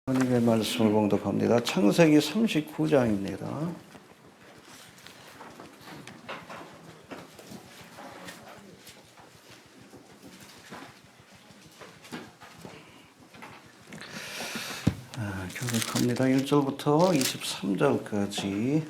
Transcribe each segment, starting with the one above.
하나님의 말씀을 봉독합니다. 창세기 39장입니다. 교독합니다. 1절부터 23절까지.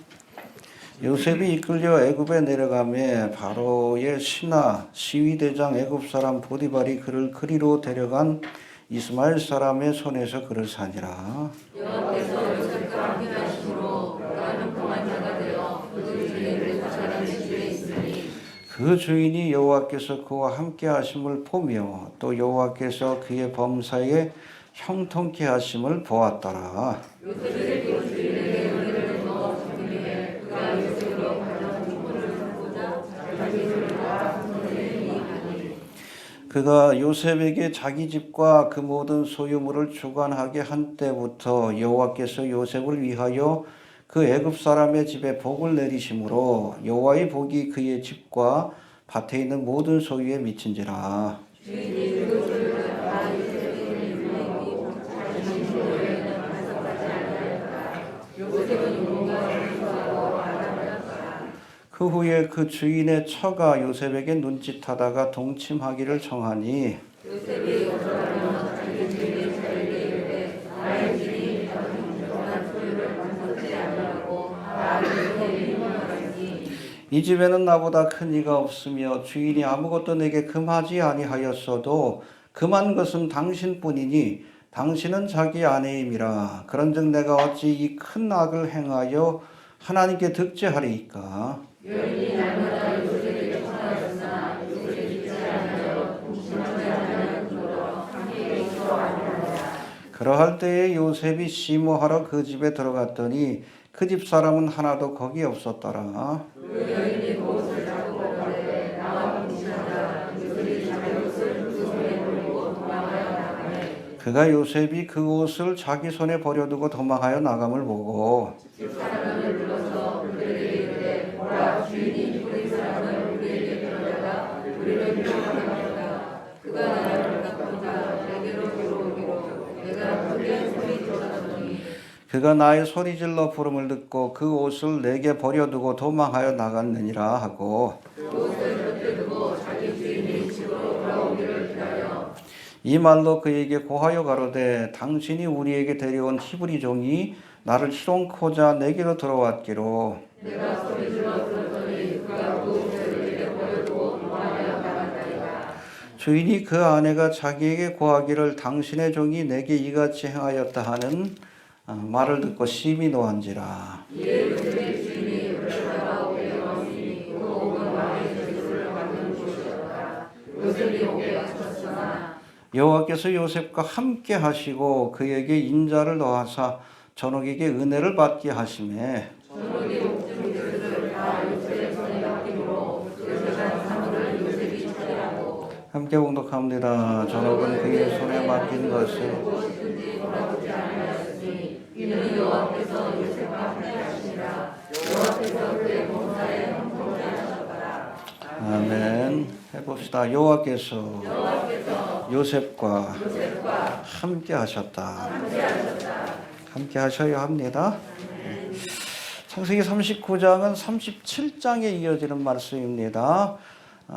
요셉이 이끌려 애굽에 내려가매 바로의 신하 시위대장 애굽 사람 보디발이 그를 그리로 데려간 이스마엘 사람의 손에서 그를 사니라. 여호와께서 요셉과 함께 하심으로 그가 형통한 자가 되어 그 주인의 그 사람의 집에 있으니 그 주인이 여호와께서 그와 함께 하심을 보며 또 여호와께서 그의 범사에 형통케 하심을 보았더라. 요셉이 그 주인에게 은혜를 넣어 주기에 그가 요셉으로 가져온 주문을 듣고자 자기 집과 손님이 하니 그가 요셉에게 자기 집과 그 모든 소유물을 주관하게 한 때부터 여호와께서 요셉을 위하여 그 애굽 사람의 집에 복을 내리심으로 여호와의 복이 그의 집과 밭에 있는 모든 소유에 미친지라. 주인이 그 주를 다 요셉에게 유익이고 자기 소유에는 반석하지 아니하였다. 요셉은 용모가 순수하고 아담하였다. 그 후에 그 주인의 처가 요셉에게 눈짓하다가 동침하기를 청하니 요셉이 거절하며 자기 주인의 처에게 이르되 나의 주인이 다른 정한 소유를 반석지 아니하고 다 요셉에게 유익하였니 이 집에는 나보다 큰 이가 없으며 주인이 아무것도 내게 금하지 아니하였어도 금한 것은 당신뿐이니 당신은 자기 아내임이라. 그런즉 내가 어찌 이 큰 악을 행하여 하나님께 득죄하리이까. 여인이 날마다 요셉에게 청하였으나 요셉이 듣지 아니하여 동침하지 아니하였으므로 함께 있어 아니하니라. 그러할 때에 요셉이 시모하러 그 집에 들어갔더니 그 집 사람은 하나도 거기 없었더라. 그 여인이 그 옷을 잡고 가되 나와 동침하자. 요셉이 자기 옷을 그 손에 돌리고 도망하여 나가매 그가 요셉이 그 옷을 자기 손에 버려두고 도망하여 나감을 보고 집사람을 불러서 그들에게 이르되 보라 주인이 우리 사람을 우리에게 데려다가 우리를 미워하게 하였다. 그가 나를 불렀도다. 내게로 들어오기로 내가 크게 소리 질렀더니 그가 나의 소리질러 부름을 듣고 그 옷을 내게 버려두고 도망하여 나갔느니라 하고 그 옷을 곁에 두고 자기 주인이 집으로 돌아오기를 기다려 이 말로 그에게 고하여 가로되 당신이 우리에게 데려온 히브리 종이 나를 희롱코자 내게로 들어왔기로 내가 소리질러 들었더니 그가 그 옷을 우리에게 버려두고 도망하여 나간다리라. 주인이 그 아내가 자기에게 고하기를 당신의 종이 내게 이같이 행하였다 하는 말을 듣고 심히 노한지라. 이에 요셉의 주인이 그러다가 옥에 넣었으니 그 옥은 왕의 제수를 받는 곳이었다. 요셉이 옥에 갇혔으나 여호와께서 요셉과 함께 하시고 그에게 인자를 더하사 전옥에게 은혜를 받게 하심에 전옥이 옥중 제수를 다 요셉의 손에 맡김으로 요셉한 사물을 요셉이 처리하고 함께 봉독합니다. 전옥은 그의 손에 맡긴 것을 무엇이든지 돌아보지 아니하였으니 이는 여호와께서 요셉과 함께 하시니라. 여호와께서 그의 범사에 형통케 하셨더라. 아멘. 해봅시다. 여호와께서 요셉과 함께 하셨다. 함께 하셔야 합니다. 창세기 39장은 37장에 이어지는 말씀입니다.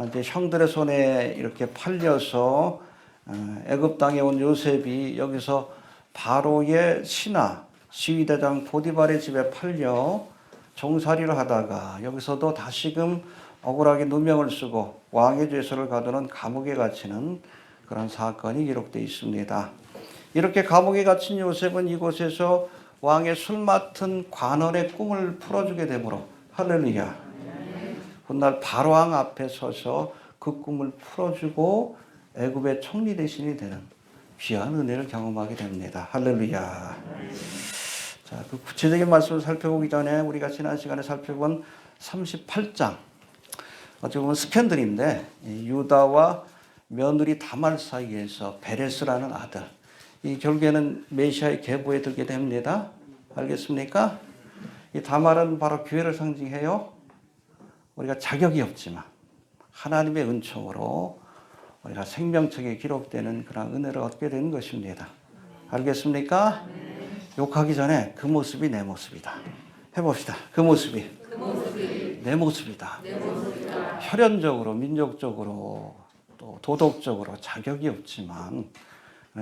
이제 형들의 손에 이렇게 팔려서 애굽 땅에 온 요셉이 여기서 바로의 신하 시위대장 보디발의 집에 팔려 종살이를 하다가 여기서도 다시금 억울하게 누명을 쓰고 왕의 죄수를 가두는 감옥에 갇히는 그런 사건이 기록되어 있습니다. 이렇게 감옥에 갇힌 요셉은 이곳에서 왕의 술 맡은 관원의 꿈을 풀어주게 되므로 할렐루야. 훗날 바로왕 앞에 서서 그 꿈을 풀어주고 애굽의 총리 대신이 되는 귀한 은혜를 경험하게 됩니다. 할렐루야. 자, 그 구체적인 말씀을 살펴보기 전에 우리가 지난 시간에 살펴본 38장 어떻게 보면 스캔들인데 유다와 며느리 다말 사이에서 베레스라는 아들 이 결국에는 메시아의 계보에 들게 됩니다. 알겠습니까? 이 다말은 바로 교회를 상징해요. 우리가 자격이 없지만 하나님의 은총으로 우리가 생명책에 기록되는 그런 은혜를 얻게 되는 것입니다. 알겠습니까? 욕하기 전에 그 모습이 내 모습이다. 해봅시다. 그 모습이 내 모습이다. 혈연적으로, 민족적으로, 또 도덕적으로 자격이 없지만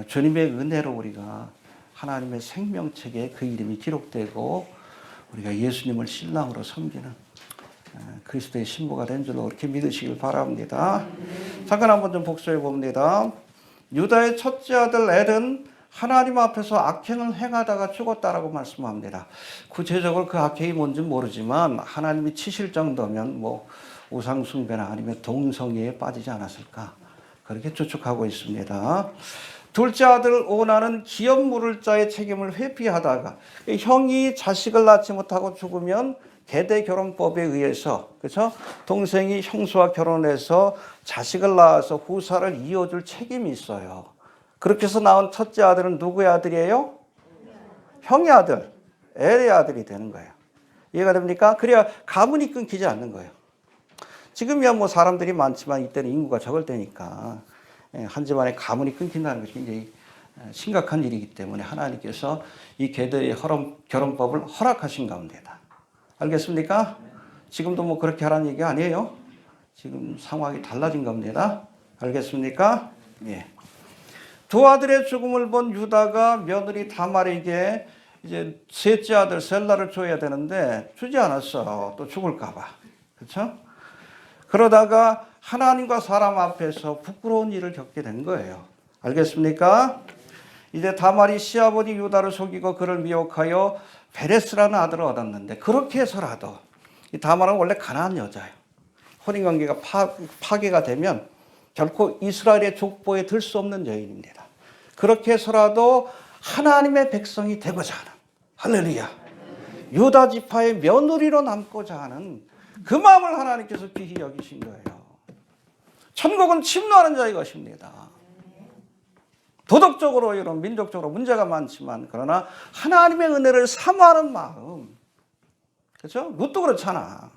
주님의 은혜로 우리가 하나님의 생명책에 그 이름이 기록되고 우리가 예수님을 신랑으로 섬기는 그리스도의 신부가 된 줄로 그렇게 믿으시길 바랍니다. 잠깐 한번 좀 복수해 봅니다. 유다의 첫째 아들 엘은 하나님 앞에서 악행을 행하다가 죽었다라고 말씀합니다. 구체적으로 그 악행이 뭔지 모르지만 하나님이 치실 정도면 뭐 우상숭배나 아니면 동성애에 빠지지 않았을까 그렇게 추측하고 있습니다. 둘째 아들 오나는 기업 물을 자의 책임을 회피하다가 형이 자식을 낳지 못하고 죽으면 계대 결혼법에 의해서 그렇죠? 동생이 형수와 결혼해서 자식을 낳아서 후사를 이어줄 책임이 있어요. 그렇게 해서 낳은 첫째 아들은 누구의 아들이에요? 형의 아들, 엘의 아들이 되는 거예요. 이해가 됩니까? 그래야 가문이 끊기지 않는 거예요. 지금이야 뭐 사람들이 많지만 이때는 인구가 적을 때니까 한 집안의 가문이 끊긴다는 것이 굉장히 심각한 일이기 때문에 하나님께서 이 계대의 결혼법을 허락하신 가운데다. 알겠습니까? 지금도 뭐 그렇게 하라는 얘기 아니에요. 지금 상황이 달라진 겁니다. 알겠습니까? 예. 두 아들의 죽음을 본 유다가 며느리 다말에게 이제 셋째 아들 셀라를 줘야 되는데 주지 않았어. 또 죽을까봐. 그렇죠? 그러다가 하나님과 사람 앞에서 부끄러운 일을 겪게 된 거예요. 알겠습니까? 이제 다말이 시아버지 유다를 속이고 그를 미혹하여 베레스라는 아들을 얻었는데 그렇게 해서라도 이 다말은 원래 가난한 여자예요. 혼인관계가 파괴가 되면 결코 이스라엘의 족보에 들 수 없는 여인입니다. 그렇게 해서라도 하나님의 백성이 되고자 하는 할렐루야 유다 지파의 며느리로 남고자 하는 그 마음을 하나님께서 귀히 여기신 거예요. 천국은 침노하는 자의 것입니다. 도덕적으로 이런 민족적으로 문제가 많지만 그러나 하나님의 은혜를 사모하는 마음 그렇죠? 룻도 그렇잖아.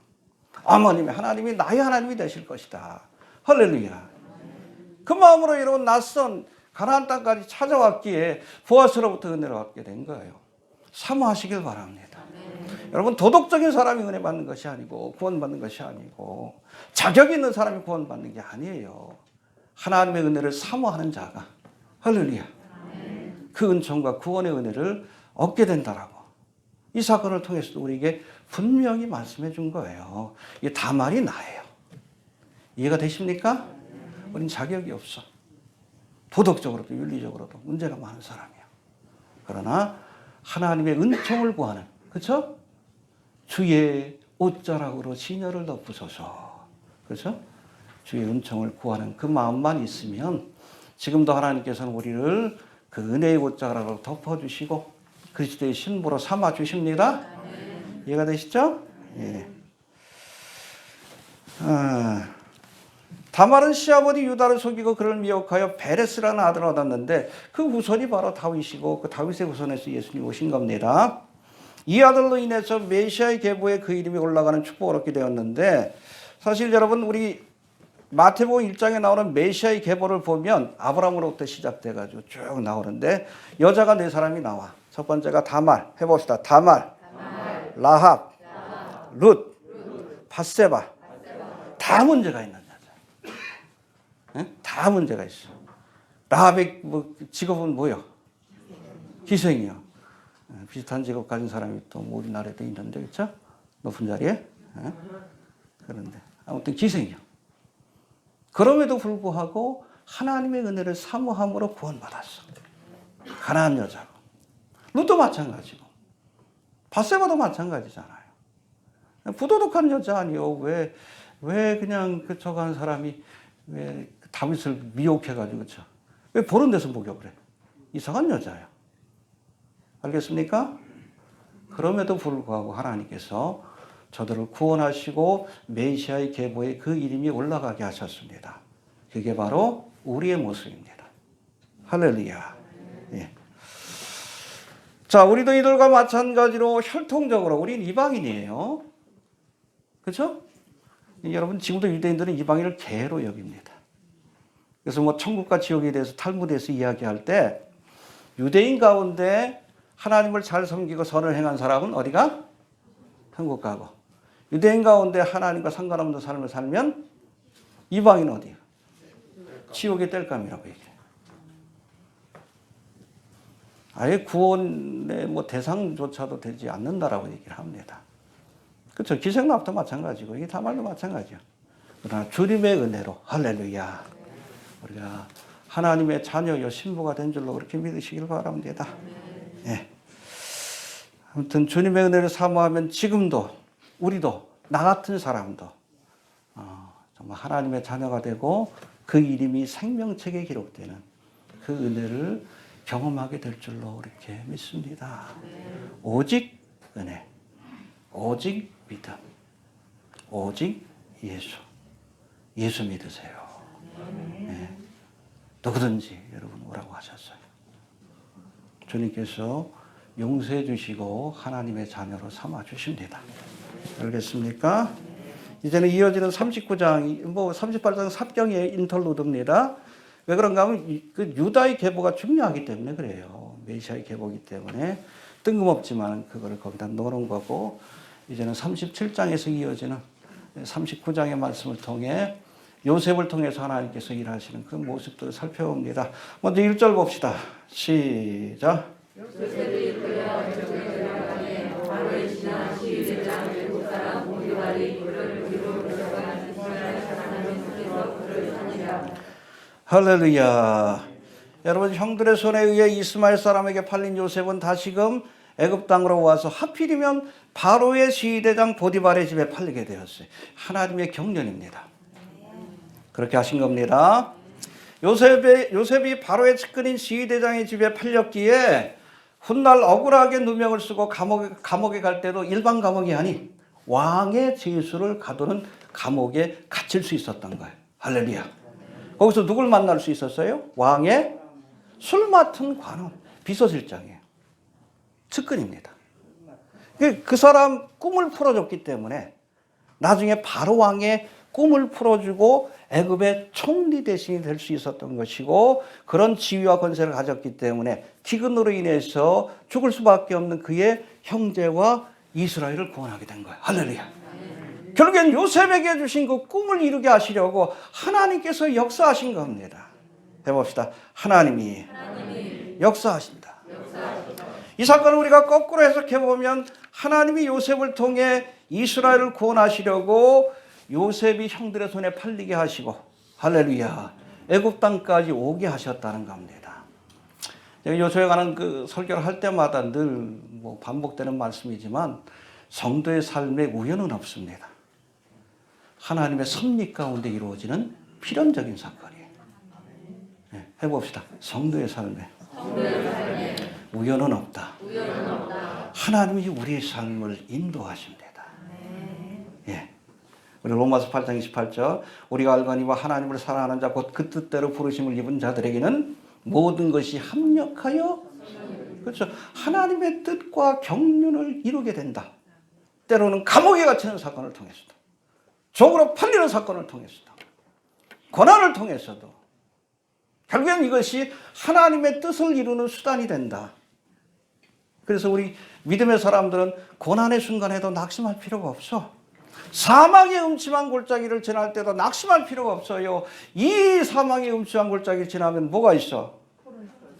어머님이 하나님이 나의 하나님이 되실 것이다. 할렐루야. 그 마음으로 여러분 낯선 가나안 땅까지 찾아왔기에 보아스로부터 은혜를 얻게 된 거예요. 사모하시길 바랍니다. 여러분 도덕적인 사람이 은혜 받는 것이 아니고 구원받는 것이 아니고 자격 있는 사람이 구원받는 게 아니에요. 하나님의 은혜를 사모하는 자가 할렐루야 그 은총과 구원의 은혜를 얻게 된다라고 이 사건을 통해서도 우리에게 분명히 말씀해 준 거예요. 이게 다말이 나예요. 이해가 되십니까? 우린 자격이 없어. 도덕적으로도 윤리적으로도 문제가 많은 사람이야. 그러나 하나님의 은총을 구하는 그렇죠? 주의 옷자락으로 시녀를 덮으소서. 그렇죠? 주의 은총을 구하는 그 마음만 있으면 지금도 하나님께서는 우리를 그 은혜의 옷자락으로 덮어주시고 그리스도의 신부로 삼아 주십니다. 이해가 되시죠? 예. 다말은 시아버지 유다를 속이고 그를 미혹하여 베레스라는 아들을 얻었는데 그 후손이 바로 다윗이고 그 다윗의 후손에서 예수님이 오신 겁니다. 이 아들로 인해서 메시아의 계보에 그 이름이 올라가는 축복을 얻게 되었는데 사실 여러분 우리 마태복음 1장에 나오는 메시아의 계보를 보면 아브라함으로부터 시작돼가지고 쭉 나오는데 여자가 네 사람이 나와. 첫 번째가 다말 해봅시다. 다말, 라합, 룻, 밧세바. 다 문제가 있는 여자. 네? 다 문제가 있어. 라합의 직업은 뭐요? 기생이요. 비슷한 직업 가진 사람이 또 우리나라에도 있는데 그렇죠? 높은 자리에. 네? 그런데 아무튼 기생이요. 그럼에도 불구하고 하나님의 은혜를 사모함으로 구원받았어. 가난한 여자고. 룻도 마찬가지고. 밧세바도 마찬가지잖아요. 부도덕한 여자 아니요. 왜 그냥 그 저거 한 사람이 왜 다윗을 미혹해가지고 그쵸? 왜 보는 데서 목욕을 해? 이상한 여자예요. 알겠습니까? 그럼에도 불구하고 하나님께서 저들을 구원하시고 메시아의 계보에 그 이름이 올라가게 하셨습니다. 그게 바로 우리의 모습입니다. 할렐루야. 예. 자, 우리도 이들과 마찬가지로 혈통적으로 우린 이방인이에요. 그렇죠? 여러분 지금도 유대인들은 이방인을 개로 여깁니다. 그래서 뭐 천국과 지옥에 대해서 탈무드에서 이야기할 때 유대인 가운데 하나님을 잘 섬기고 선을 행한 사람은 어디가? 천국 가고, 유대인 가운데 하나님과 상관없는 삶을 살면 이방인 어디야? 지옥의 땔감이라고 얘기해요. 아예 구원의 뭐 대상조차도 되지 않는다라고 얘기를 합니다. 그렇죠. 기생납도 마찬가지고 이게 다말도 마찬가지야. 그러나 주님의 은혜로 할렐루야, 우리가 하나님의 자녀요 신부가 된 줄로 그렇게 믿으시길 바랍니다. 예. 아무튼 주님의 은혜를 사모하면 지금도 우리도 나 같은 사람도 정말 하나님의 자녀가 되고 그 이름이 생명책에 기록되는 그 은혜를 경험하게 될 줄로 이렇게 믿습니다. 오직 은혜, 오직 믿음, 오직 예수 믿으세요. 네. 누구든지 여러분 오라고 하셨어요. 주님께서 용서해 주시고 하나님의 자녀로 삼아 주십니다. 알겠습니까? 이제는 이어지는 39장, 38장 삽경의 인터루드입니다. 왜 그런가 하면 그 유다의 계보가 중요하기 때문에 그래요. 메시아의 계보이기 때문에 뜬금없지만 그거를 거기다 넣어놓은 거고, 이제는 37장에서 이어지는 39장의 말씀을 통해 요셉을 통해서 하나님께서 일하시는 그 모습들을 살펴봅니다. 먼저 1절 봅시다. 시작. 요셉이 그야 저기 바로의 신하 시위대장 외국 사람 모디발이 그를 위로 들어간 이스라엘 사람의 손에서 그를 살리라. 할렐루야. 여러분, 형들의 손에 의해 이스마엘 사람에게 팔린 요셉은 다시금 애굽 땅으로 와서 하필이면 바로의 시위대장 보디발의 집에 팔리게 되었어요. 하나님의 경륜입니다. 그렇게 하신 겁니다. 요셉이 바로의 측근인 시위대장의 집에 팔렸기에 훗날 억울하게 누명을 쓰고 감옥에 갈 때도 일반 감옥이 아닌 왕의 제수를 가두는 감옥에 갇힐 수 있었던 거예요. 할렐루야. 거기서 누굴 만날 수 있었어요? 왕의 술 맡은 관원, 비서실장이에요. 측근입니다. 그 사람 꿈을 풀어줬기 때문에 나중에 바로 왕의 꿈을 풀어주고 애굽의 총리 대신이 될 수 있었던 것이고, 그런 지위와 권세를 가졌기 때문에 기근으로 인해서 죽을 수밖에 없는 그의 형제와 이스라엘을 구원하게 된 거예요. 할렐루야. 결국엔 요셉에게 주신 그 꿈을 이루게 하시려고 하나님께서 역사하신 겁니다. 해봅시다. 하나님이 역사하신다. 이 사건을 우리가 거꾸로 해석해보면 하나님이 요셉을 통해 이스라엘을 구원하시려고 요셉이 형들의 손에 팔리게 하시고, 할렐루야, 애굽 땅까지 오게 하셨다는 겁니다. 요셉에 관한 그 설교를 할 때마다 늘 뭐 반복되는 말씀이지만 성도의 삶에 우연은 없습니다. 하나님의 섭리 가운데 이루어지는 필연적인 사건이에요. 네, 해봅시다. 성도의 삶에 우연은 없다. 하나님이 우리의 삶을 인도하십니다. 예. 우리 로마서 8장 28절, 우리가 알거니와 하나님을 사랑하는 자 곧 그 뜻대로 부르심을 입은 자들에게는 모든 것이 합력하여, 그렇죠, 하나님의 뜻과 경륜을 이루게 된다. 때로는 감옥에 갇히는 사건을 통해서도, 종으로 팔리는 사건을 고난을 고난을 통해서도 결국엔 이것이 하나님의 뜻을 이루는 수단이 된다. 그래서 우리 믿음의 사람들은 고난의 순간에도 낙심할 필요가 없어. 사망의 음침한 골짜기를 지날 때도 낙심할 필요가 없어요. 이 사망의 음침한 골짜기를 지나면 뭐가 있어?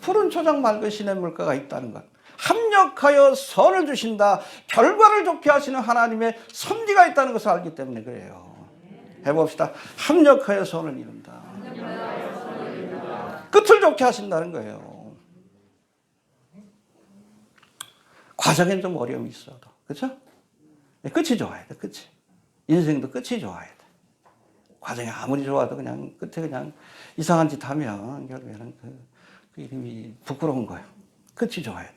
푸른 초장 맑은 시냇물가가 있다는 것. 합력하여 선을 주신다. 결과를 좋게 하시는 하나님의 섭리가 있다는 것을 알기 때문에 그래요. 해봅시다. 합력하여 선을 이룬다. 끝을 좋게 하신다는 거예요. 과정엔 좀 어려움이 있어도, 그렇죠? 끝이 좋아야 돼. 끝이. 인생도 끝이 좋아야 돼. 과정이 아무리 좋아도 그냥 끝에 그냥 이상한 짓 하면 결국에는 그 이름이 부끄러운 거예요. 끝이 좋아야 돼.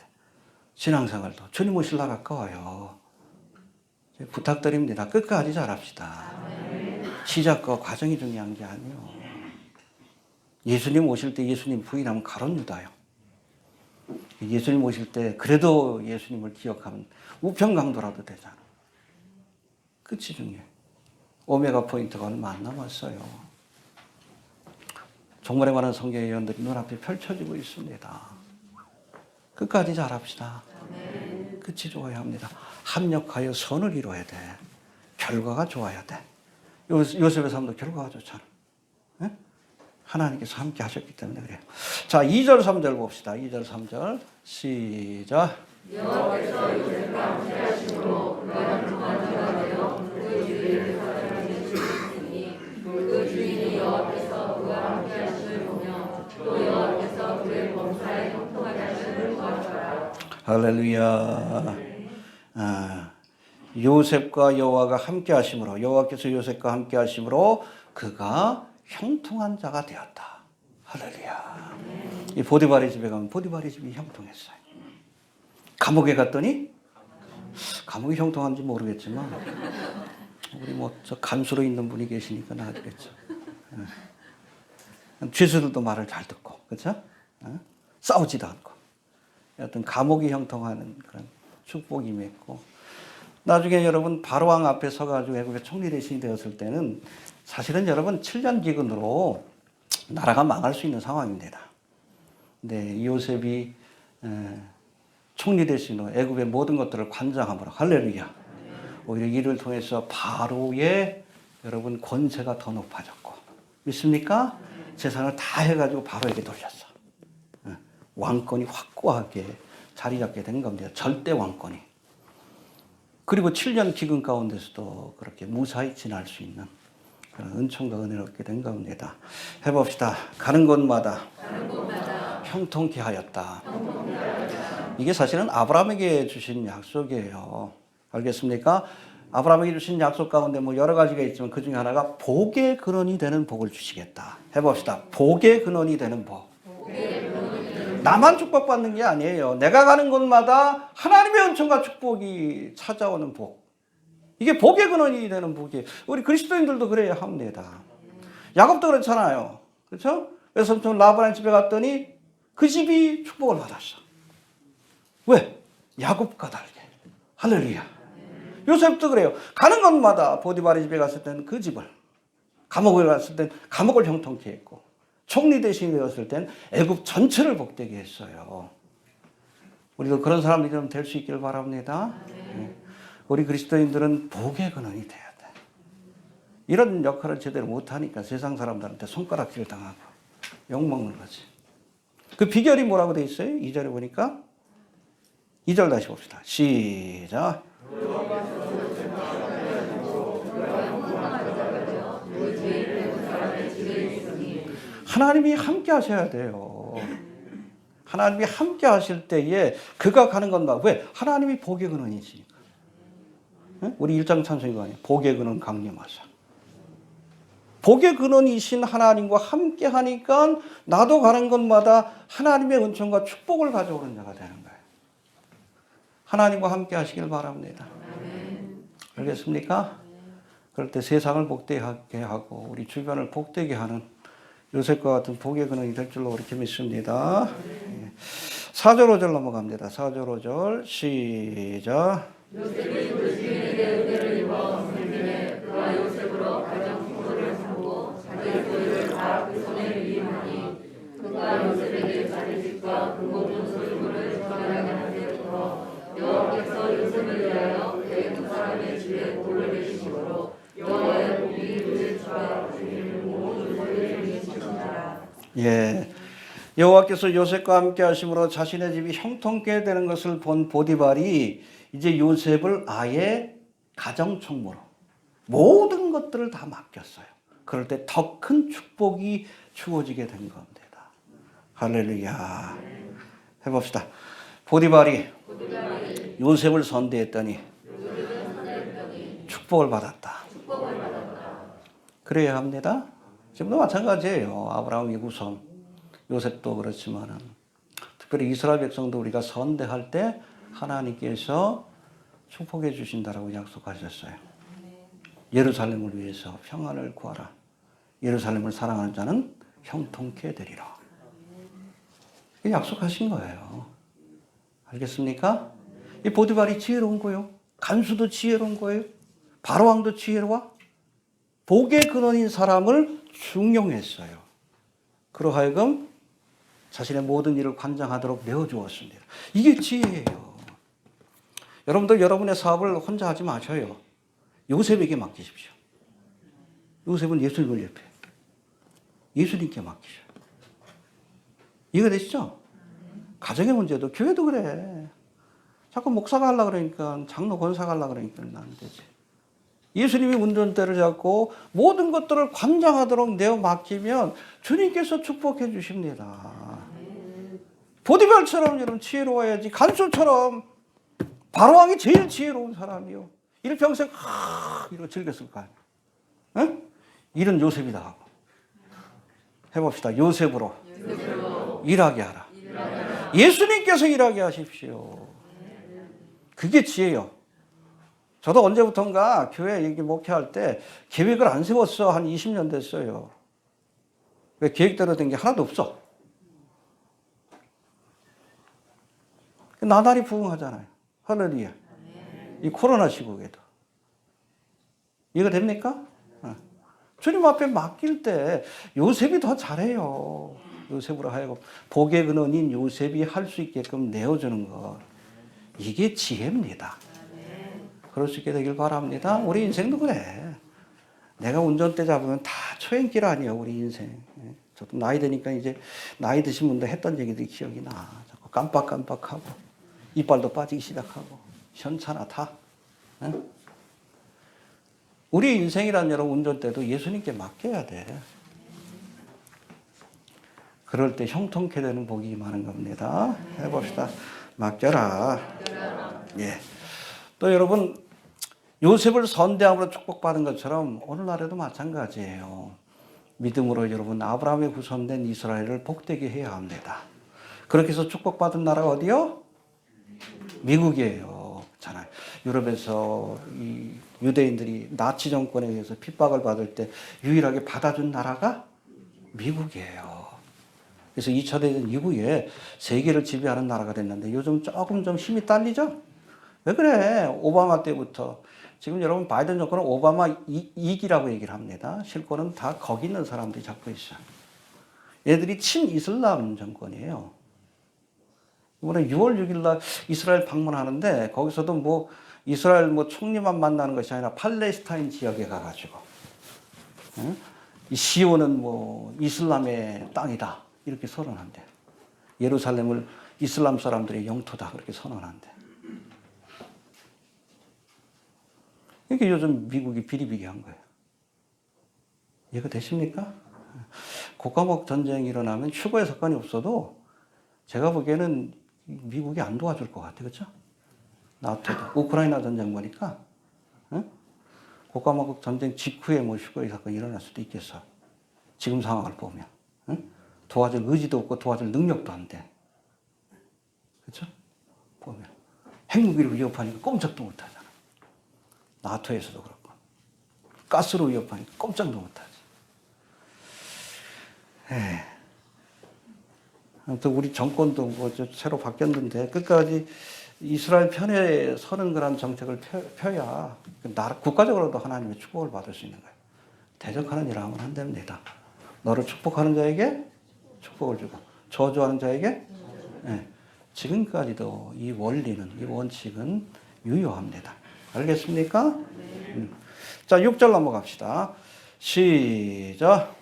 신앙생활도 주님 오실라 가까워요. 부탁드립니다. 끝까지 잘합시다. 시작과 과정이 중요한 게 아니에요. 예수님 오실 때 예수님 부인하면 가론유다요. 예수님 오실 때 그래도 예수님을 기억하면 우편강도라도 되잖아. 끝이 중요해. 오메가 포인트가 얼마 안 남았어요. 종말에 관한 성경 예언들이 눈앞에 펼쳐지고 있습니다. 끝까지 잘합시다. 끝이 좋아야 합니다. 합력하여 선을 이루어야 돼. 결과가 좋아야 돼. 요셉의 삶도 결과가 좋잖아. 네? 하나님께서 함께 하셨기 때문에 그래요. 자, 2절 3절 봅시다. 2절 3절 시작. 여호와께서 요셉과 함께 하심으로 그가 형통한 자가 되어 그 주인을 사랑하는 주인이니 그 주인이 여호와께서 그와 함께 하심을 보며 또 여호와께서 그의 범사에 형통하게 하심을 보았더라. 할렐루야. 요셉과 여호와가 함께 하심으로, 여호와께서 요셉과 함께 하심으로 그가 형통한 자가 되었다. 할렐루야. 이 보디발의 집에 가면 보디발의 집이 형통했어요. 감옥에 갔더니 감옥이 형통한지 모르겠지만 우리 뭐 저 간수로 있는 분이 계시니까 나아지겠죠. 죄수들도 말을 잘 듣고, 그렇죠? 싸우지도 않고 어떤 감옥이 형통하는 그런 축복이 맺고, 나중에 여러분 바로왕 앞에 서가지고 애굽의 총리 대신이 되었을 때는 사실은 여러분 7년 기근으로 나라가 망할 수 있는 상황입니다. 근데 요셉이 총리 대신으로 애굽의 모든 것들을 관장함으로, 할렐루야. 오히려 이를 통해서 바로의 여러분 권세가 더 높아졌고, 믿습니까? 재산을 다 해가지고 바로에게 돌렸어. 왕권이 확고하게 자리 잡게 된 겁니다. 절대 왕권이. 그리고 7년 기근 가운데서도 그렇게 무사히 지날 수 있는 그런 은총과 은혜를 얻게 된 겁니다. 해봅시다. 가는 곳마다 형통케 하였다. 이게 사실은 아브라함에게 주신 약속이에요. 알겠습니까? 아브라함에게 주신 약속 가운데 뭐 여러 가지가 있지만 그 중에 하나가 복의 근원이 되는 복을 주시겠다. 해봅시다. 복의 근원이 되는 복. 나만 축복받는 게 아니에요. 내가 가는 곳마다 하나님의 은총과 축복이 찾아오는 복. 이게 복의 근원이 되는 복이에요. 우리 그리스도인들도 그래야 합니다. 야곱도 그렇잖아요. 그렇죠? 그래서 라반의 집에 갔더니 그 집이 축복을 받았어. 왜? 야곱과 달리. 할렐루야. 요셉도 그래요. 가는 곳마다 보디발의 집에 갔을 때는 그 집을, 감옥에 갔을 때는 감옥을 형통케 했고, 총리 대신이 되었을 땐 애굽 전체를 복되게 했어요. 우리도 그런 사람들이 좀 될 수 있기를 바랍니다. 네. 우리 그리스도인들은 복의 근원이 돼야 돼. 이런 역할을 제대로 못하니까 세상 사람들한테 손가락질 당하고 욕먹는 거지. 그 비결이 뭐라고 돼 있어요? 2절에 보니까. 2절 다시 봅시다. 시작. 하나님이 함께 하셔야 돼요. 하나님이 함께 하실 때에 그가 가는 건가? 왜? 하나님이 복의 근원이시니까. 우리 1장 찬송이가 아니에요. 복의 근원 강림하사. 복의 근원이신 하나님과 함께 하니까 나도 가는 곳마다 하나님의 은총과 축복을 가져오는 자가 되는 거예요. 하나님과 함께 하시길 바랍니다. 알겠습니까? 그럴 때 세상을 복되게 하고 우리 주변을 복되게 하는 요셉과 같은 복의 근원이 될 줄로 그렇게 믿습니다. 4절 5절 넘어갑니다. 4절 5절 시작. 요셉이 그 주인에게 은혜를 입어 섬김에 그와 요셉으로 가정 풍조를 삼고 자기 소유를 다 그 손에 위임하니 그가 요셉에게 자기 집과 그 모든 소유물을 전하게 한 때부터 여호와께서 요셉을 위하여 애굽 사람의 집에 복을 내리심으로 여호와의 복이 요셉 집과 주인을 모든 소유를 미치니라. 예. 여호와께서 요셉과 함께 하심으로 자신의 집이 형통케 되는 것을 본 보디발이 이제 요셉을 아예 가정 총무로 모든 것들을 다 맡겼어요. 그럴 때 더 큰 축복이 주어지게 된 겁니다. 할렐루야. 해봅시다. 보디발이 요셉을 선대했더니 축복을 받았다. 그래야 합니다. 지금도 마찬가지예요. 아브라함이 우선, 요셉도 그렇지만은 특별히 이스라엘 백성도 우리가 선대할 때 하나님께서 축복해 주신다라고 약속하셨어요. 예루살렘을 위해서 평안을 구하라. 예루살렘을 사랑하는 자는 형통케 되리라. 약속하신 거예요. 알겠습니까? 이 보디발이 지혜로운 거예요. 간수도 지혜로운 거예요. 바로왕도 지혜로워. 복의 근원인 사람을 중용했어요. 그러하여금 자신의 모든 일을 관장하도록 내어주었습니다. 이게 지혜예요. 여러분들 여러분의 사업을 혼자 하지 마셔요. 요셉에게 맡기십시오. 요셉은 예수님을 옆에 예수님께 맡기셔요. 이해되시죠? 가정의 문제도 교회도 그래. 자꾸 목사가 하려고 그러니까 장로 권사가 하려고 그러니까 안 되지. 예수님이 운전대를 잡고 모든 것들을 관장하도록 내어 맡기면 주님께서 축복해 주십니다. 보디발처럼 여러분 지혜로워야지. 간수처럼 바로왕이 제일 지혜로운 사람이요. 일평생 이러고 즐겼을 거 아니에요. 응? 일은 요셉이다 하고. 해봅시다. 요셉으로 일하게 하라. 예수님께서 일하게 하십시오. 그게 지혜요. 저도 언제부턴가 교회 얘기 목회할 때 계획을 안 세웠어. 한 20년 됐어요. 왜 계획대로 된 게 하나도 없어. 나날이 부흥하잖아요. 할렐루야. 이 코로나 시국에도. 이거 됩니까? 주님 앞에 맡길 때 요셉이 더 잘해요. 요셉으로 하여금 복의 근원인 요셉이 할 수 있게끔 내어주는 것. 이게 지혜입니다. 그럴 수 있게 되길 바랍니다. 우리 인생도 그래. 내가 운전대 잡으면 다 초행길 아니에요. 우리 인생. 저도 나이 드니까 이제 나이 드신 분들 했던 얘기들이 기억이 나. 자꾸 깜빡깜빡하고 이빨도 빠지기 시작하고 현차나 타. 응? 우리 인생이란 여러분 운전대도 예수님께 맡겨야 돼. 그럴 때 형통케 되는 복이 많은 겁니다. 해봅시다. 맡겨라. 예. 또 여러분 요셉을 선대함으로 축복받은 것처럼 오늘날에도 마찬가지예요. 믿음으로 여러분 아브라함의 후손된 이스라엘을 복되게 해야 합니다. 그렇게 해서 축복받은 나라가 어디요? 미국이에요. 잖아요. 유럽에서 이 유대인들이 나치 정권에 의해서 핍박을 받을 때 유일하게 받아준 나라가 미국이에요. 그래서 2차 대전 이후에 세계를 지배하는 나라가 됐는데 요즘 조금 좀 힘이 딸리죠? 왜 그래? 오바마 때부터. 지금 여러분 바이든 정권은 오바마 2기라고 얘기를 합니다. 실권은 다 거기 있는 사람들이 잡고 있어요. 얘들이 친이슬람 정권이에요. 이번에 6월 6일 날 이스라엘 방문하는데 거기서도 뭐 이스라엘 뭐 총리만 만나는 것이 아니라 팔레스타인 지역에 가가지고 이 시온은 뭐 이슬람의 땅이다 이렇게 선언한대. 예루살렘을 이슬람 사람들의 영토다 그렇게 선언한대. 이게 요즘 미국이 비리비리한 거예요. 이해가 되십니까? 고가목 전쟁이 일어나면 추가의 사건이 없어도 제가 보기에는 미국이 안 도와줄 것 같아요. 그렇죠? 나토도. 우크라이나 전쟁 보니까 고가목 전쟁 직후에 뭐 추가의 사건이 일어날 수도 있겠어. 지금 상황을 보면. 도와줄 의지도 없고 도와줄 능력도 안 돼. 그렇죠? 보면. 핵무기를 위협하니까 꼼짝도 못 하잖아. 나토에서도 그렇고. 가스로 위협하니까 꼼짝도 못 하지. 아무튼 우리 정권도 뭐 새로 바뀌었는데 끝까지 이스라엘 편에 서는 그런 정책을 펴야 나라 국가적으로도 하나님의 축복을 받을 수 있는 거예요. 대적하는 일을 하면 안 됩니다. 너를 축복하는 자에게 축복을 주고 저주하는 자에게 지금까지도 이 원리는 이 원칙은 유효합니다. 알겠습니까? 자, 6절 넘어갑시다. 시작.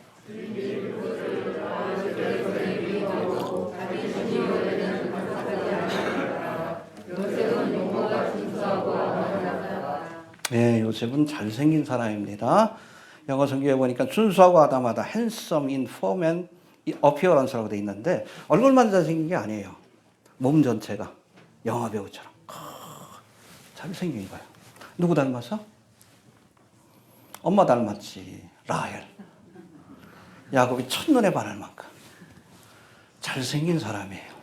네, 요셉은 잘생긴 사람입니다. 영어 성경에 보니까 준수하고 아담하다, handsome in form and appearance라고 돼 있는데 얼굴만 잘생긴 게 아니에요. 몸 전체가 영화 배우처럼 잘생긴 거예요. 누구 닮았어? 엄마 닮았지. 라헬. 야곱이 첫눈에 반할 만큼 잘생긴 사람이에요.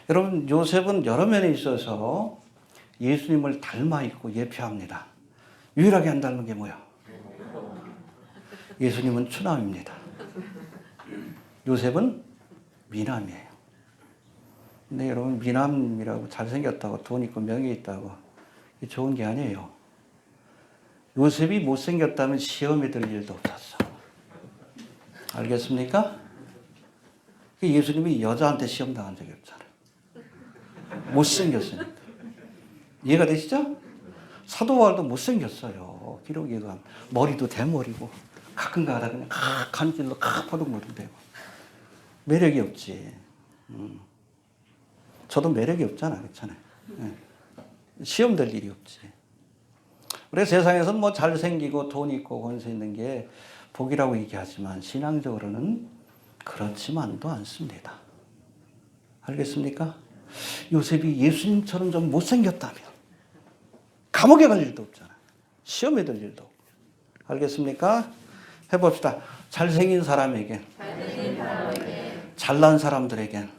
여러분 요셉은 여러 면에 있어서 예수님을 닮아 있고 예표합니다. 유일하게 안 닮은 게 뭐야? 예수님은 추남입니다. 요셉은 미남이에요. 근데 여러분 미남이라고 잘생겼다고 돈 있고 명예 있다고 이게 좋은 게 아니에요. 요셉이 못생겼다면 시험에 들 일도 없었어. 알겠습니까? 예수님이 여자한테 시험 당한 적이 없잖아요. 못생겼으니까. 이해가 되시죠? 사도 바울도 못생겼어요. 기록에 의하면. 머리도 대머리고 가끔 가다 그냥 간질로 파동머리 되고. 매력이 없지. 저도 매력이 없잖아. 그렇잖아요. 시험 될 일이 없지. 우리 세상에서 뭐 잘생기고 돈 있고 권세 있는 게 복이라고 얘기하지만 신앙적으로는 그렇지만도 않습니다. 알겠습니까? 요셉이 예수님처럼 좀 못생겼다면 감옥에 갈 일도 없잖아요. 시험에 들 일도 없고. 알겠습니까? 해봅시다. 잘생긴 사람에게, 잘난 사람들에겐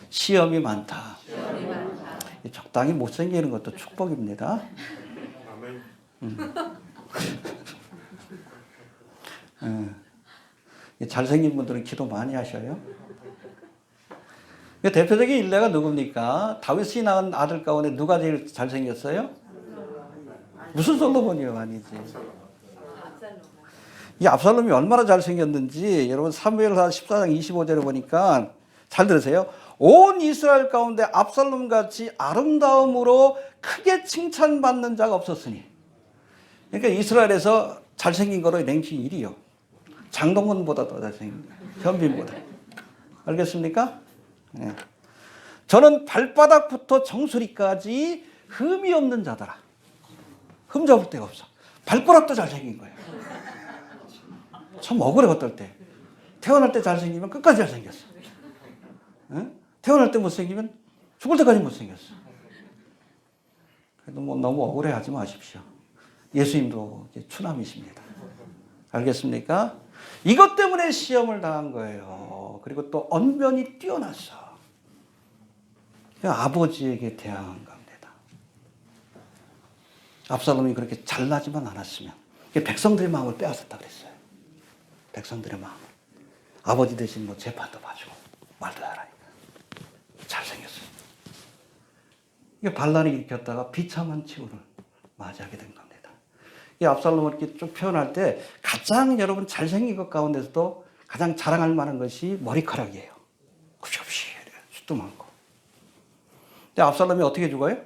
시험이 많다. 적당히 못생기는 것도 축복입니다. 잘생긴 분들은 기도 많이 하셔요. 대표적인 일례가 누굽니까? 다윗이 낳은 아들 가운데 누가 제일 잘생겼어요? 무슨 솔로몬이요? 아니지. 이 압살롬이 얼마나 잘생겼는지 여러분 사무엘하 14장 25절에 보니까 잘 들으세요. 온 이스라엘 가운데 압살롬 같이 아름다움으로 크게 칭찬받는 자가 없었으니. 그러니까 이스라엘에서 잘생긴 거로 랭킹 1위요. 장동건보다 더 잘생긴 거예요. 현빈보다. 알겠습니까? 네. 저는 발바닥부터 정수리까지 흠이 없는 자더라. 흠 잡을 데가 없어. 발가락도 잘생긴 거예요. 참 억울해 어떨 때. 태어날 때 잘생기면 끝까지 잘생겼어. 네? 태어날 때 못생기면 죽을 때까지 못생겼어. 그래도 뭐 너무 억울해하지 마십시오. 예수님도 추남이십니다. 알겠습니까? 이것 때문에 시험을 당한 거예요. 그리고 또 언변이 뛰어났어. 아버지에게 대항한 겁니다. 압살롬이 그렇게 잘나지만 않았으면 백성들의 마음을 빼앗았다 그랬어요. 백성들의 마음을. 아버지 대신 뭐 재판도 봐주고 말도 잘하니까. 잘생겼어요. 이게 반란을 일으켰다가 비참한 치우를 맞이하게 된 겁니다. 이 압살롬을 이렇게 쭉 표현할 때 가장 여러분 잘생긴 것 가운데서도 가장 자랑할 만한 것이 머리카락이에요. 굽시굽시 숱도 많고. 근데 압살롬이 어떻게 죽어요?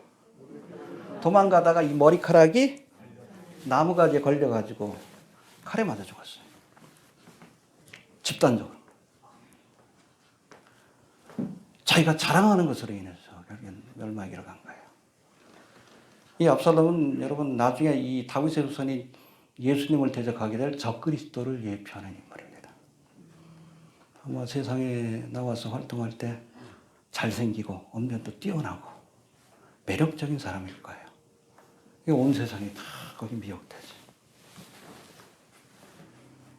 도망가다가 이 머리카락이 나무가지에 걸려가지고 칼에 맞아 죽었어요. 집단적으로. 자기가 자랑하는 것으로 인해서 결국엔 멸망하기로 간 거예요. 이 압살롬은 여러분 나중에 이 다윗의 후손이 예수님을 대적하게 될 적그리스도를 예표하는 인물입니다. 아마 세상에 나와서 활동할 때 잘생기고 언변도 뛰어나고 매력적인 사람일 거예요. 온 세상이 다 거기 미혹되지.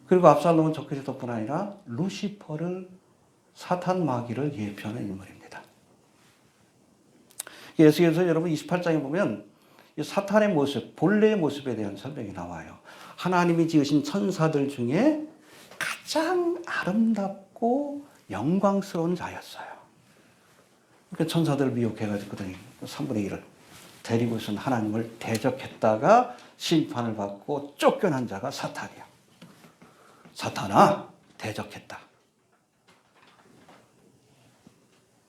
그리고 압살롬은 적그리스도뿐 아니라 루시퍼를 사탄 마귀를 예표하는 인물입니다. 예수께서 여러분 28장에 보면 이 사탄의 모습, 본래의 모습에 대한 설명이 나와요. 하나님이 지으신 천사들 중에 가장 아름답고 영광스러운 자였어요. 그러니까 천사들을 미혹해가지고 3분의 1을 데리고선 하나님을 대적했다가 심판을 받고 쫓겨난 자가 사탄이야. 사탄아, 대적했다.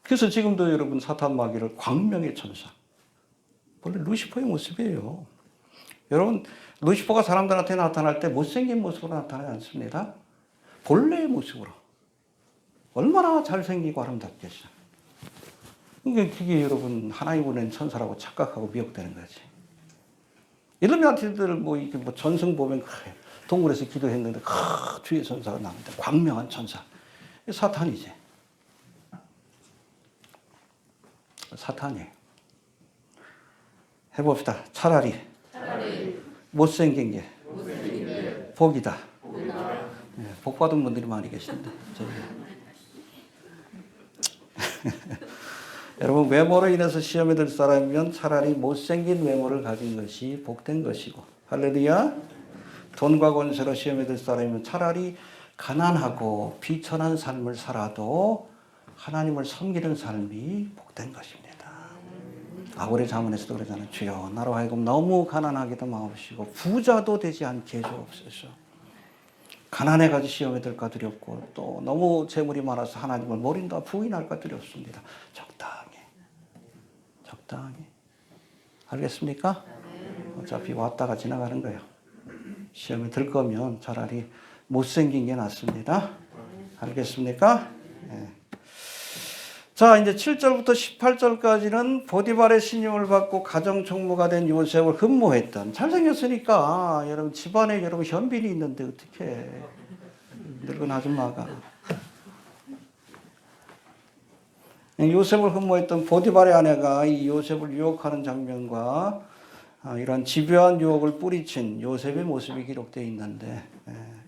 그래서 지금도 여러분 사탄 마귀를 광명의 천사. 원래 루시퍼의 모습이에요. 여러분 루시퍼가 사람들한테 나타날 때 못생긴 모습으로 나타나지 않습니다. 본래의 모습으로. 얼마나 잘생기고 아름답겠어요. 그게 여러분 하나님 보낸 천사라고 착각하고 미혹되는 거지. 이놈한테들 이렇게 전승 보면 동굴에서 기도했는데 주의 천사가 나옵니다. 광명한 천사. 사탄이지. 사탄이에요. 해봅시다. 차라리 못생긴 게 복이다. 네, 복 받은 분들이 많이 계신데 여러분 외모로 인해서 시험에 들 사람이면 차라리 못생긴 외모를 가진 것이 복된 것이고 할렐루야. 돈과 권세로 시험에 들 사람이면 차라리 가난하고 비천한 삶을 살아도 하나님을 섬기는 삶이 복된 것입니다. 아고레 자문에서도 그러잖아요. 주여 나로 하여금 너무 가난하게도 마옵시고 부자도 되지 않게 해주옵소서. 가난해가지고 시험에 들까 두렵고 또 너무 재물이 많아서 하나님을 모른다 부인할까 두렵습니다. 적당히. 알겠습니까? 어차피 왔다가 지나가는 거예요. 시험에 들 거면 차라리 못생긴 게 낫습니다. 알겠습니까? 예. 자, 이제 7절부터 18절까지는 보디발의 신임을 받고 가정총무가 된 요셉을 흠모했던, 잘생겼으니까 여러분 집안에 여러분 현빈이 있는데 어떻게 늙은 아줌마가 요셉을 흠모했던 보디발의 아내가 이 요셉을 유혹하는 장면과 이러한 집요한 유혹을 뿌리친 요셉의 모습이 기록되어 있는데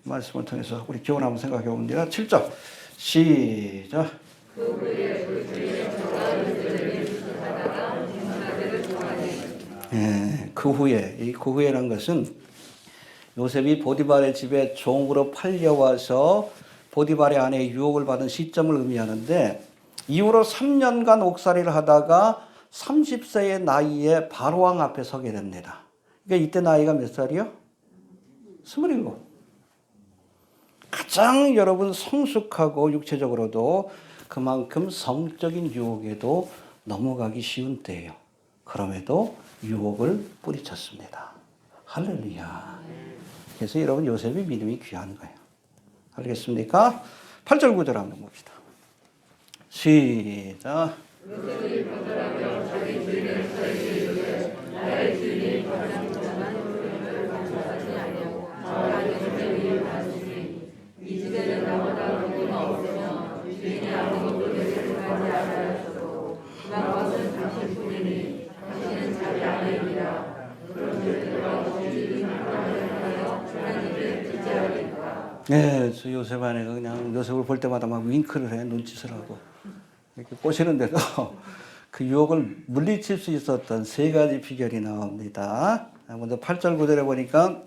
말씀을 통해서 우리 교훈 한번 생각해 봅니다. 7절 시작. 그 후에 이 그 후에란 것은 요셉이 보디발의 집에 종으로 팔려와서 보디발의 아내의 유혹을 받은 시점을 의미하는데 이후로 3년간 옥살이를 하다가 30세의 나이에 바로왕 앞에 서게 됩니다. 그러니까 이때 나이가 몇 살이요? 27. 가장 여러분 성숙하고 육체적으로도 그만큼 성적인 유혹에도 넘어가기 쉬운 때예요. 그럼에도 유혹을 뿌리쳤습니다. 할렐루야. 그래서 여러분 요셉의 믿음이 귀한 거예요. 알겠습니까? 8절 9절 한번 봅시다. 시작. 요셉이 거절하며 자기 주인의 사이에 이르되 나의 주인이 가장자만 소유를 감사하지 아니하고 나와 요셉이 하시니 이 집에는 나보다 복은 없으며 주인이 아무것도 내게 하지 않으셨고 그만 것은 당신뿐이니 당신은 자기 아내이니라. 그런즉 그가 주인이 하나님하여 하나님께 지지하리까. 네, 저 요셉 아내가 그냥 요셉을 볼 때마다 막 윙크를 해, 눈짓을 하고 이렇게 꼬시는데도 그 유혹을 물리칠 수 있었던 세 가지 비결이 나옵니다. 먼저 8절 9절에 보니까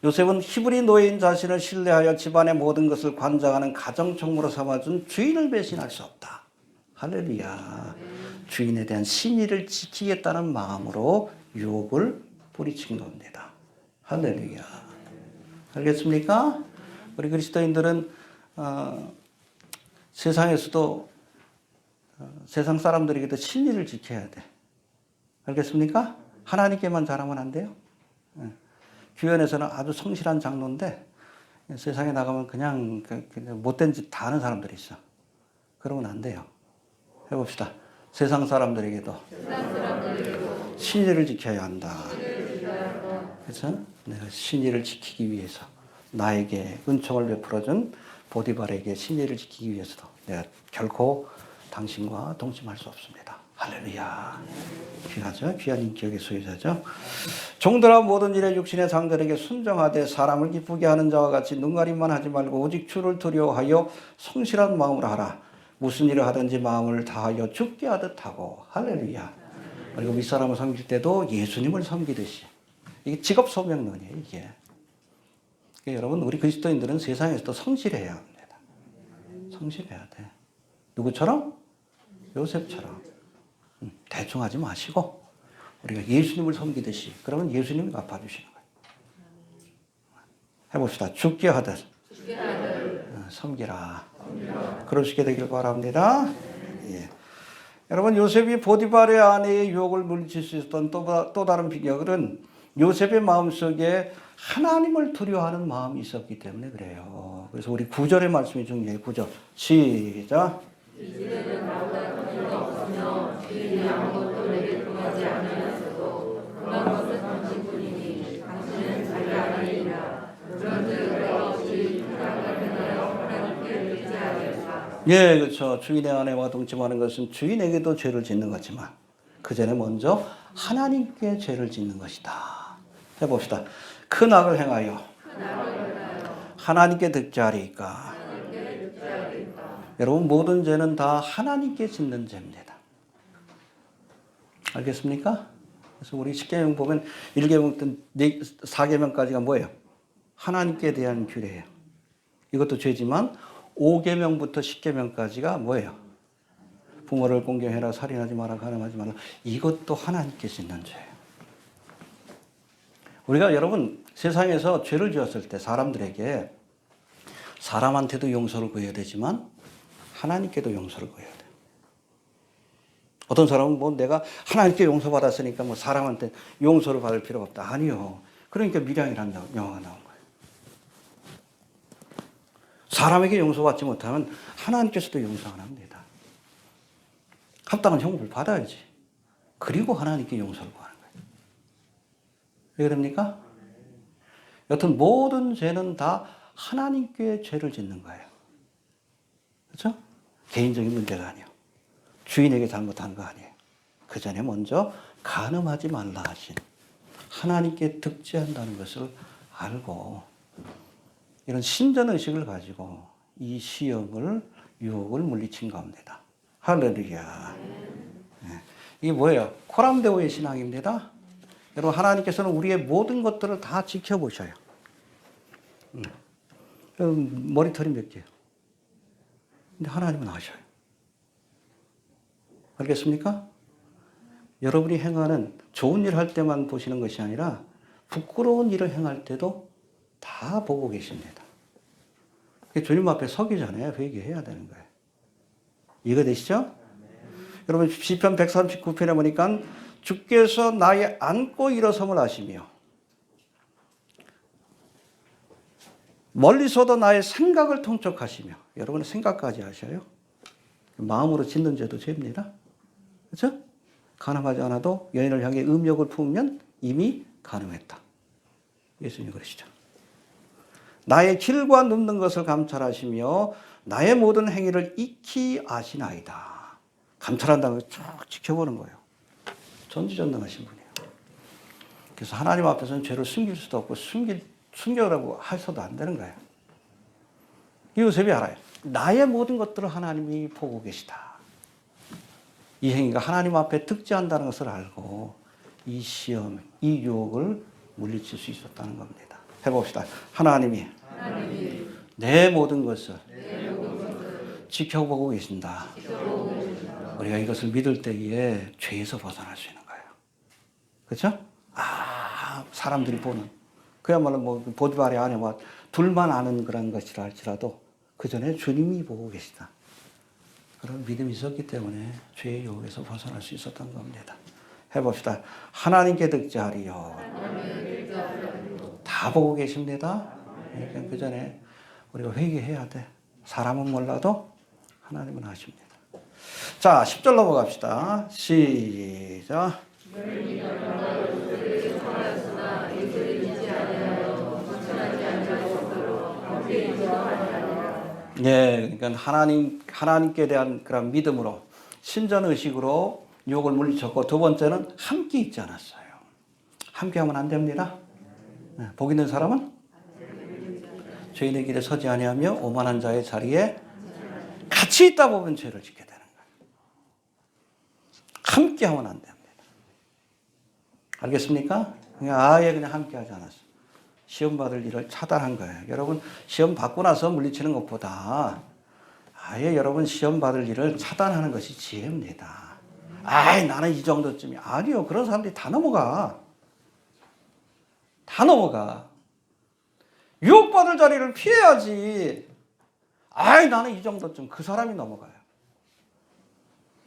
요셉은 히브리 노예인 자신을 신뢰하여 집안의 모든 것을 관장하는 가정총무로 삼아준 주인을 배신할 수 없다. 할렐루야. 주인에 대한 신의를 지키겠다는 마음으로 유혹을 뿌리친 겁니다. 할렐루야. 알겠습니까? 우리 그리스도인들은 세상에서도 세상 사람들에게도 신의를 지켜야 돼. 알겠습니까? 하나님께만 잘하면 안 돼요. 교회에서는 아주 성실한 장로인데 세상에 나가면 그냥 못된 짓 다 하는 사람들이 있어. 그러면 안 돼요. 해봅시다. 세상 사람들에게도 신의를 지켜야 한다. 그래서 내가 신의를 지키기 위해서 나에게 은총을 베풀어준 보디발에게 신의를 지키기 위해서도 내가 결코 당신과 동침할 수 없습니다. 할렐루야. 귀하죠? 귀한 인격의 소유자죠. 종들아 모든 일에 육신의 상들에게 순종하되 사람을 기쁘게 하는 자와 같이 눈가림만 하지 말고 오직 주를 두려워하여 성실한 마음으로 하라. 무슨 일을 하든지 마음을 다하여 죽게 하듯 하고. 할렐루야. 그리고 윗사람을 섬길 때도 예수님을 섬기듯이. 이게 직업 소명론이에요, 이게. 그러니까 여러분, 우리 그리스도인들은 세상에서도 성실해야 합니다. 성실해야 돼. 누구처럼? 요셉처럼. 대충 하지 마시고 우리가 예수님을 섬기듯이 그러면 예수님이 갚아주시는 거예요. 해봅시다. 죽게 하듯 섬기라. 그럴 수 있게 되길 바랍니다. 예. 여러분 요셉이 보디발의 아내의 유혹을 물리칠 수 있었던 또 다른 비결은 요셉의 마음속에 하나님을 두려워하는 마음이 있었기 때문에 그래요. 그래서 우리 9절의 말씀이 중요해요. 9절 시작. 이 집에는 나보다 돈이 없으며 주인이 아무것도 내게 통하지 않으면서도 그만 것은 당신뿐이니 당신은 자기 아내이라. 그런즉 내가 어찌 하나님을 행하여 하나님께 의지하겠다. 예, 그렇죠. 주인의 아내와 동침하는 것은 주인에게도 죄를 짓는 거지만 그 전에 먼저 하나님께 죄를 짓는 것이다. 해봅시다. 큰 악을 행하여 하나님께 득죄하리까. 여러분 모든 죄는 다 하나님께 짓는 죄입니다. 알겠습니까? 그래서 우리 10계명 보면 1계명부터 4계명까지가 뭐예요? 하나님께 대한 규례예요. 이것도 죄지만 5계명부터 10계명까지가 뭐예요? 부모를 공경해라, 살인하지 마라, 간음하지 마라. 이것도 하나님께 짓는 죄예요. 우리가 여러분 세상에서 죄를 지었을 때 사람들에게 사람한테도 용서를 구해야 되지만 하나님께도 용서를 구해야 돼. 어떤 사람은 뭐 내가 하나님께 용서받았으니까 뭐 사람한테 용서를 받을 필요가 없다. 아니요. 그러니까 미량이라는 영화가 나온 거예요. 사람에게 용서받지 못하면 하나님께서도 용서 안 합니다. 합당한 형벌을 받아야지. 그리고 하나님께 용서를 구하는 거예요. 왜 그럽니까? 여튼 모든 죄는 다 하나님께 죄를 짓는 거예요. 그렇죠? 개인적인 문제가 아니에요. 주인에게 잘못한 거 아니에요. 그 전에 먼저 간음하지 말라 하신 하나님께 득죄한다는 것을 알고 이런 신전의식을 가지고 이 시험을 유혹을 물리친 겁니다. 할렐루야. 네. 이게 뭐예요? 코람데오의 신앙입니다. 여러분 하나님께서는 우리의 모든 것들을 다 지켜보셔요. 머리털이 몇 개예요? 근데 하나님은 아셔요. 알겠습니까? 여러분이 행하는 좋은 일 할 때만 보시는 것이 아니라 부끄러운 일을 행할 때도 다 보고 계십니다. 주님 앞에 서기 전에 회개해야 되는 거예요. 이해되시죠? 여러분 시편 139편에 보니까 주께서 나의 안고 일어섬을 아시며 멀리서도 나의 생각을 통촉하시며 여러분의 생각까지 아셔요. 마음으로 짓는 죄도 죄입니다. 그렇죠? 간음하지 않아도 여인을 향해 음욕을 품으면 이미 간음했다. 예수님 그러시죠. 나의 길과 눕는 것을 감찰하시며 나의 모든 행위를 익히 아시나이다. 감찰한다는 걸 쭉 지켜보는 거예요. 전지전능하신 분이에요. 그래서 하나님 앞에서는 죄를 숨길 수도 없고 숨겨라고 해서도 안 되는 거예요. 요셉이 알아요. 나의 모든 것들을 하나님이 보고 계시다. 이 행위가 하나님 앞에 득죄한다는 것을 알고 이 시험, 이 유혹을 물리칠 수 있었다는 겁니다. 해봅시다. 하나님이 내 모든 것을 지켜보고 계신다. 우리가 이것을 믿을 때에 죄에서 벗어날 수 있는 거예요. 그렇죠? 사람들이 보는 그야말로 뭐 보디발의 아내와 둘만 아는 그런 것이라 할지라도 그 전에 주님이 보고 계시다. 그런 믿음이 있었기 때문에 죄의 유혹에서 벗어날 수 있었던 겁니다. 해봅시다. 하나님께 득죄하리요. 다 보고 계십니다. 그러니까 그 전에 우리가 회개해야 돼. 사람은 몰라도 하나님은 아십니다. 자, 10절 넘어갑시다. 시작. 예, 그러니까 하나님께 대한 그런 믿음으로 신전 의식으로 유혹을 물리쳤고 두 번째는 함께 있지 않았어요. 함께 하면 안 됩니다. 복 있는 사람은 죄인의 길에 서지 아니하며 오만한 자의 자리에 같이 있다 보면 죄를 짓게 되는 거예요. 함께 하면 안 됩니다. 알겠습니까? 아예 그냥 함께 하지 않았어요. 시험 받을 일을 차단한 거예요. 여러분 시험 받고 나서 물리치는 것보다 아예 여러분 시험 받을 일을 차단하는 것이 지혜입니다. 나는 이 정도쯤이 아니요. 그런 사람들이 다 넘어가. 다 넘어가. 유혹받을 자리를 피해야지. 나는 이 정도쯤. 그 사람이 넘어가요.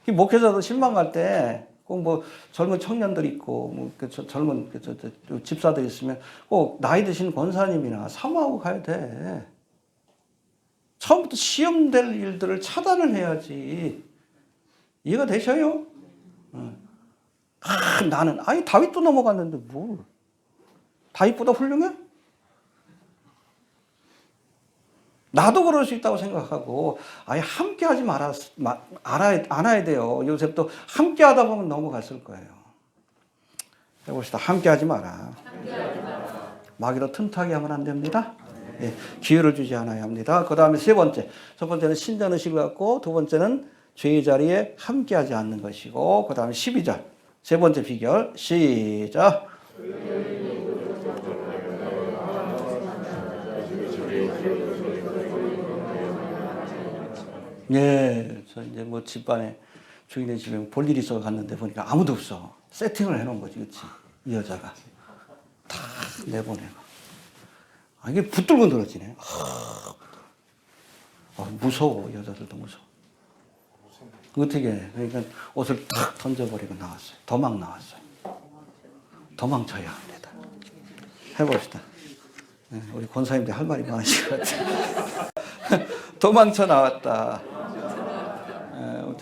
목회자도 신방 갈 때 꼭 뭐 젊은 청년들 있고 뭐 젊은 집사들 있으면 꼭 나이 드신 권사님이나 사모하고 가야 돼. 처음부터 시험될 일들을 차단을 해야지. 이해가 되셔요? 나는 다윗도 넘어갔는데 뭘? 다윗보다 훌륭해? 나도 그럴 수 있다고 생각하고 함께 하지 않아야 돼요. 요셉도 함께 하다 보면 넘어갔을 거예요. 해봅시다. 함께 하지 마라. 마귀로 틈타게 하면 안 됩니다. 예, 기회를 주지 않아야 합니다. 그 다음에 세 번째. 첫 번째는 신전의식을 갖고 두 번째는 죄의 자리에 함께 하지 않는 것이고 그 다음에 12절. 세 번째 비결. 시작. 예, 저 이제 뭐 집안에 주인의 집에 볼 일이 있어 갔는데 보니까 아무도 없어. 세팅을 해놓은 거지, 그렇지? 이 여자가 다 내보내고 이게 붙들고 늘어지네. 무서워. 여자들도 무서워. 어떻게 해? 그러니까 옷을 탁 던져버리고 나왔어요. 도망 나왔어요. 도망쳐야 합니다. 해봅시다. 우리 권사님들 할 말이 많으실 것 같아요. 도망쳐 나왔다.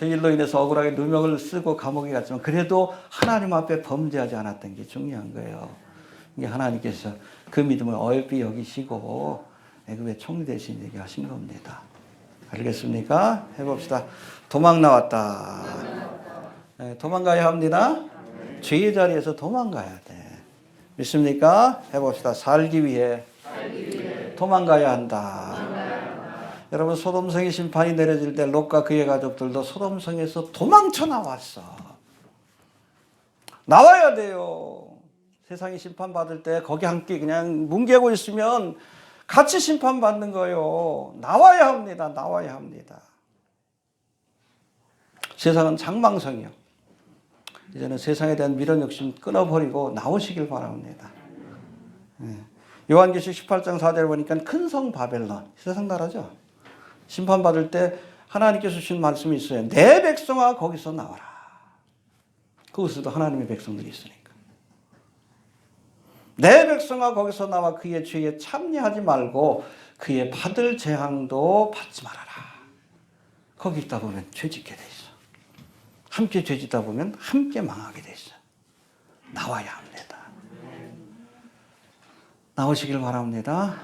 일로 인해서 억울하게 누명을 쓰고 감옥에 갔지만 그래도 하나님 앞에 범죄하지 않았던 게 중요한 거예요. 이게 하나님께서 그 믿음을 어여삐 여기시고 애굽의 총리 대신 얘기하신 겁니다. 알겠습니까? 해봅시다. 도망 나왔다. 도망가야 합니다. 죄의 자리에서 도망가야 돼. 믿습니까? 해봅시다. 살기 위해 도망가야 한다. 여러분 소돔성의 심판이 내려질 때 롯과 그의 가족들도 소돔성에서 도망쳐 나왔어. 나와야 돼요. 세상이 심판받을 때 거기 함께 그냥 뭉개고 있으면 같이 심판받는 거예요. 나와야 합니다. 나와야 합니다. 세상은 장망성이요. 이제는 세상에 대한 미련 욕심 끊어버리고 나오시길 바랍니다. 요한계시록 18장 4절 보니까 큰 성 바벨론, 세상 나라죠. 심판받을 때 하나님께서 주신 말씀이 있어요. 내 백성아 거기서 나와라. 그곳에도 하나님의 백성들이 있으니까. 내 백성아 거기서 나와 그의 죄에 참여하지 말고 그의 받을 재앙도 받지 말아라. 거기 있다 보면 죄짓게 돼 있어. 함께 죄짓다 보면 함께 망하게 돼 있어. 나와야 합니다. 나오시길 바랍니다.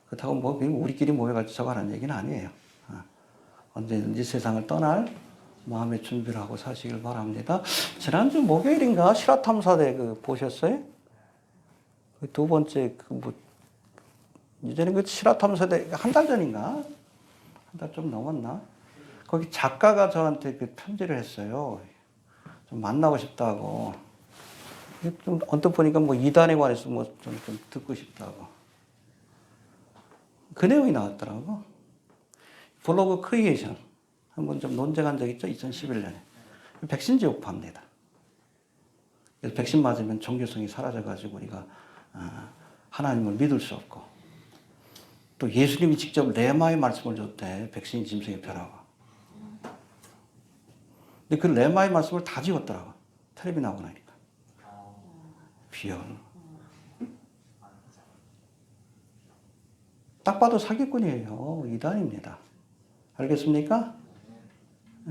그렇다고 뭐 우리끼리 모여가지고 저거 하는 얘기는 아니에요. 언제든지 세상을 떠날 마음의 준비를 하고 사시길 바랍니다. 지난주 목요일인가 실화탐사대 보셨어요? 그 두 번째 이제는 그 실화탐사대 한 달 전인가? 한 달 좀 넘었나? 거기 작가가 저한테 그 편지를 했어요. 좀 만나고 싶다고. 좀 언뜻 보니까 뭐 이단에 관해서 뭐 좀 듣고 싶다고. 그 내용이 나왔더라고. 블로그 크리에이션. 한번 좀 논쟁한 적 있죠? 2011년에. 백신 지옥파입니다. 그래서 백신 맞으면 종교성이 사라져가지고 우리가 하나님을 믿을 수 없고 또 예수님이 직접 레마의 말씀을 줬대. 백신이 짐승의 표라고. 근데 그 레마의 말씀을 다 지웠더라고. 텔레비 나오고 나니까. 비열. 딱 봐도 사기꾼이에요. 이단입니다. 알겠습니까?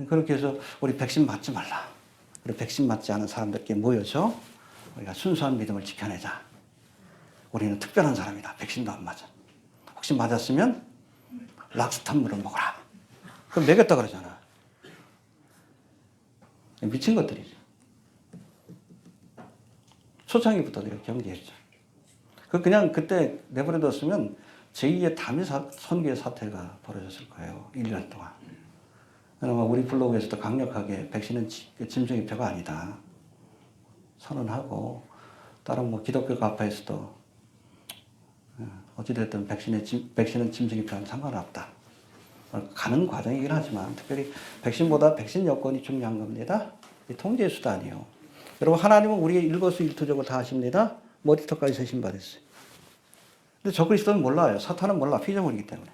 그렇게 해서 우리 백신 맞지 말라. 우리 백신 맞지 않은 사람들께 모여서 우리가 순수한 믿음을 지켜내자. 우리는 특별한 사람이다. 백신도 안 맞아. 혹시 맞았으면 락스탄물을 먹어라. 그럼 먹였다 그러잖아. 미친 것들이죠. 초창기부터 경계했죠. 그냥 그때 내버려뒀으면 제2의 담의 선교의 사태가 벌어졌을 거예요. 1년 동안. 그러면 우리 블로그에서도 강력하게 백신은 짐승의 표가 아니다. 선언하고 다른 뭐 기독교 가파에서도 어찌됐든 백신은 짐승의 표와는 상관없다. 가는 과정이긴 하지만 특별히 백신보다 백신 여건이 중요한 겁니다. 통제 수단이요. 여러분 하나님은 우리의 일거수일투족을 다 하십니다. 머리털까지 세신 받았어요. 근데 적그리스도는 몰라요. 사탄은 몰라. 피조물이기 때문에.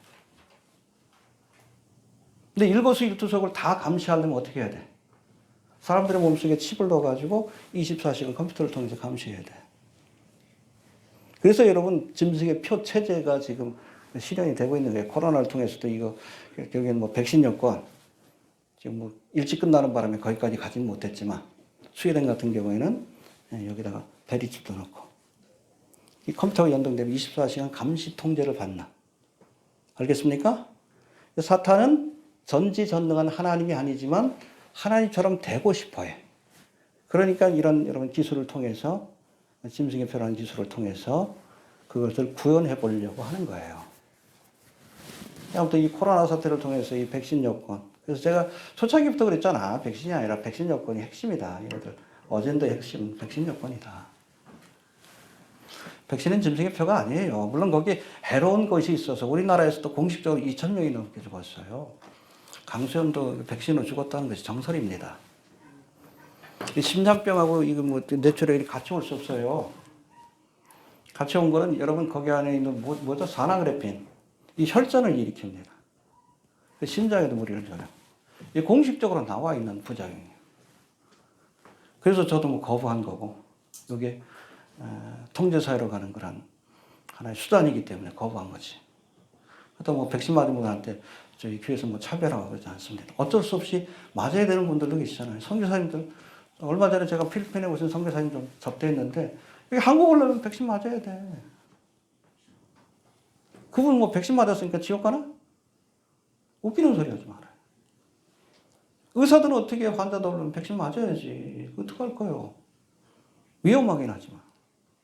근데 일거수일투족을 다 감시하려면 어떻게 해야 돼? 사람들의 몸속에 칩을 넣어가지고 24시간 컴퓨터를 통해서 감시해야 돼. 그래서 여러분 짐승의 표 체제가 지금 실현이 되고 있는 거예요. 코로나를 통해서도 이거 결국에는 뭐 백신 여권 지금 뭐 일찍 끝나는 바람에 거기까지 가진 못했지만 스웨덴 같은 경우에는 여기다가 베리칩도 넣고 이 컴퓨터가 연동되면 24시간 감시 통제를 받나. 알겠습니까? 사탄은 전지전능한 하나님이 아니지만 하나님처럼 되고 싶어 해. 그러니까 이런 여러분 기술을 통해서 짐승의 표라는 기술을 통해서 그것을 구현해 보려고 하는 거예요. 아무튼 이 코로나 사태를 통해서 이 백신 여권. 그래서 제가 초창기부터 그랬잖아. 백신이 아니라 백신 여권이 핵심이다. 얘네들 어젠더의 핵심은 백신 여권이다. 백신은 짐승의 표가 아니에요. 물론 거기에 해로운 것이 있어서 우리나라에서도 공식적으로 2,000명이 넘게 죽었어요. 강수현도 백신으로 죽었다는 것이 정설입니다. 심장병하고 이거 뭐 뇌출혈이 같이 올 수 없어요. 같이 온 거는 여러분 거기 안에 있는 뭐죠? 산화그래핀. 이 혈전을 일으킵니다. 심장에도 무리를 줘요. 이 공식적으로 나와 있는 부작용이에요. 그래서 저도 뭐 거부한 거고, 이게 통제사회로 가는 그런 하나의 수단이기 때문에 거부한 거지. 또 뭐 백신 맞은 분한테 저희 교회에서 뭐 차별하고 그러지 않습니다. 어쩔 수 없이 맞아야 되는 분들도 계시잖아요. 선교사님들, 얼마 전에 제가 필리핀에 오신 선교사님 좀 접대했는데, 여기 한국 오려면 백신 맞아야 돼. 그분 뭐 백신 맞았으니까 지옥 가나? 웃기는 소리 하지 말아요. 의사들은 어떻게 환자들 오려면 백신 맞아야지. 어떡할 거요? 위험하긴 하지만.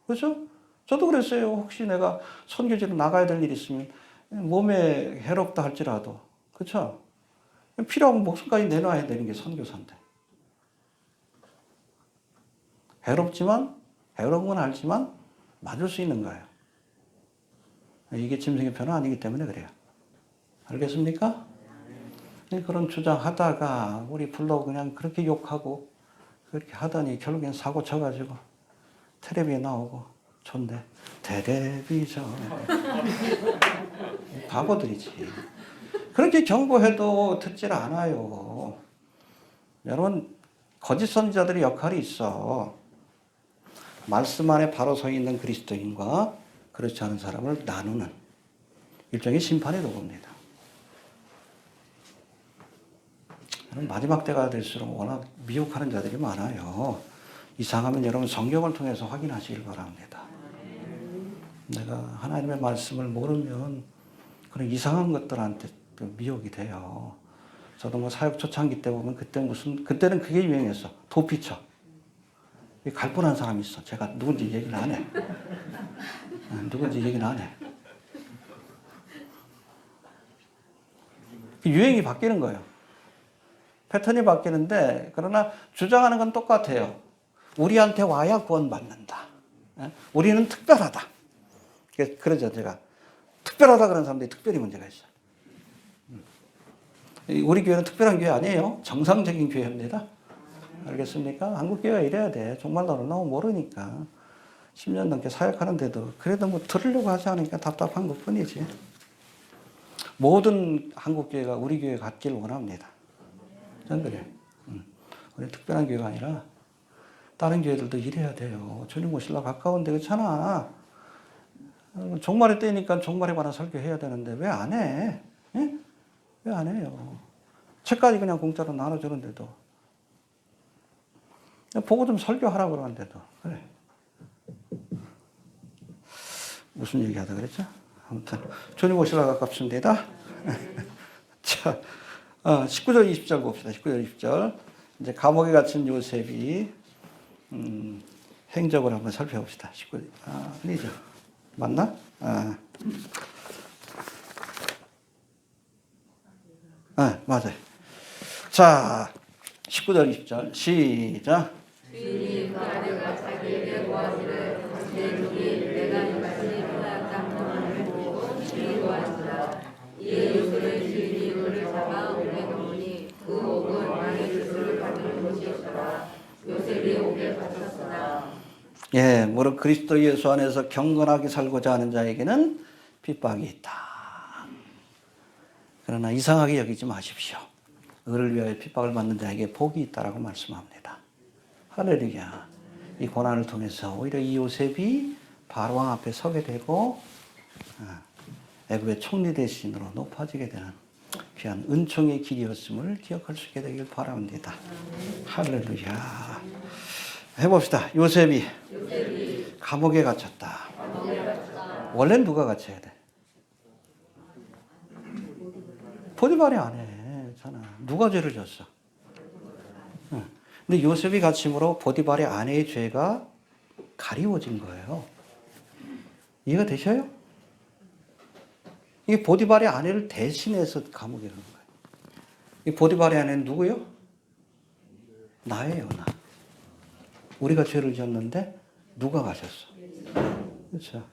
그렇죠? 저도 그랬어요. 혹시 내가 선교지로 나가야 될 일이 있으면 몸에 해롭다 할지라도. 그렇죠? 필요하면 목숨까지 내놔야 되는 게 선교사인데. 해로운 건 알지만 맞을 수 있는 거예요. 이게 짐승의 편은 아니기 때문에 그래요. 알겠습니까? 그런 주장하다가 우리 불러 그냥 그렇게 욕하고 그렇게 하더니 결국엔 사고 쳐가지고 텔레비에 나오고 좋네. 텔레비전. 바보들이지. 그렇게 경고해도 듣질 않아요. 여러분, 거짓 선지자들의 역할이 있어. 말씀 안에 바로 서 있는 그리스도인과 그렇지 않은 사람을 나누는 일종의 심판의 도구입니다. 마지막 때가 될수록 워낙 미혹하는 자들이 많아요. 이상하면 여러분 성경을 통해서 확인하시길 바랍니다. 내가 하나님의 말씀을 모르면 그런 이상한 것들한테 또 미혹이 돼요. 저도 뭐 사역 초창기 때 보면 그때는 그게 유행했어. 도피처. 갈뻔한 사람이 있어. 제가 누군지 얘기를 안 해. 누군지 얘기는 안 해. 유행이 바뀌는 거예요. 패턴이 바뀌는데, 그러나 주장하는 건 똑같아요. 우리한테 와야 구원받는다. 우리는 특별하다. 그러죠, 제가. 특별하다 그런 사람들이 특별히 문제가 있어요. 우리 교회는 특별한 교회 아니에요. 정상적인 교회입니다. 알겠습니까? 한국 교회가 이래야 돼. 정말 너를 너무 모르니까. 10년 넘게 사역하는데도 그래도 뭐 들으려고 하지 않으니까 답답한 것 뿐이지. 모든 한국 교회가 우리 교회 같길 원합니다. 전 그래요. 우리 특별한 교회가 아니라 다른 교회들도 이래야 돼요. 주님 오시려고 가까운데 그렇잖아. 종말의 때니까 종말에 관한 설교해야 되는데 왜 안 해? 예? 왜 안 해요? 책까지 그냥 공짜로 나눠주는데도. 보고 좀 설교하라고 그러는데도. 그래. 무슨 얘기 하다 그랬죠? 아무튼 주님 오시려고 가깝습니다. 자, 19절 20절 봅시다. 19절 20절. 이제 감옥에 갇힌 요셉이 행적을 한번 살펴봅시다. 19절. 아니죠. 맞나? 맞아요. 자, 19절 20절 시작. 주인이 그 아내가 자기에게 고하시되 내 눈이 내가 이 말씀이 편하였다 하는 보고 주인이 고하시라. 이에 요셉의 주인이 그를 잡아 옥에 넣으니 그 옥은 왕의 뜻을 받는 곳이었더라. 요셉이 옥에 갇혔으나 예, 무릇 그리스도 예수 안에서 경건하게 살고자 하는 자에게는 핍박이 있다. 그러나 이상하게 여기지 마십시오. 의를 위하여 핍박을 받는 자에게 복이 있다라고 말씀합니다. 할렐루야. 이 고난을 통해서 오히려 이 요셉이 바로왕 앞에 서게 되고 애굽의 총리 대신으로 높아지게 되는 귀한 은총의 길이었음을 기억할 수 있게 되길 바랍니다. 할렐루야. 해봅시다. 요셉이 감옥에 갇혔다. 원래는 누가 갇혀야 돼? 포디발이 안 해. 누가 죄를 졌어? 근데 요셉이 갇힘으로 포디발의 아내의 죄가 가리워진 거예요. 이해가 되셔요? 이게 포디발의 아내를 대신해서 감옥에 넣은 거예요. 이 포디발의 아내는 누구요? 나예요, 나. 우리가 죄를 지었는데 누가 가셨어? 그렇죠.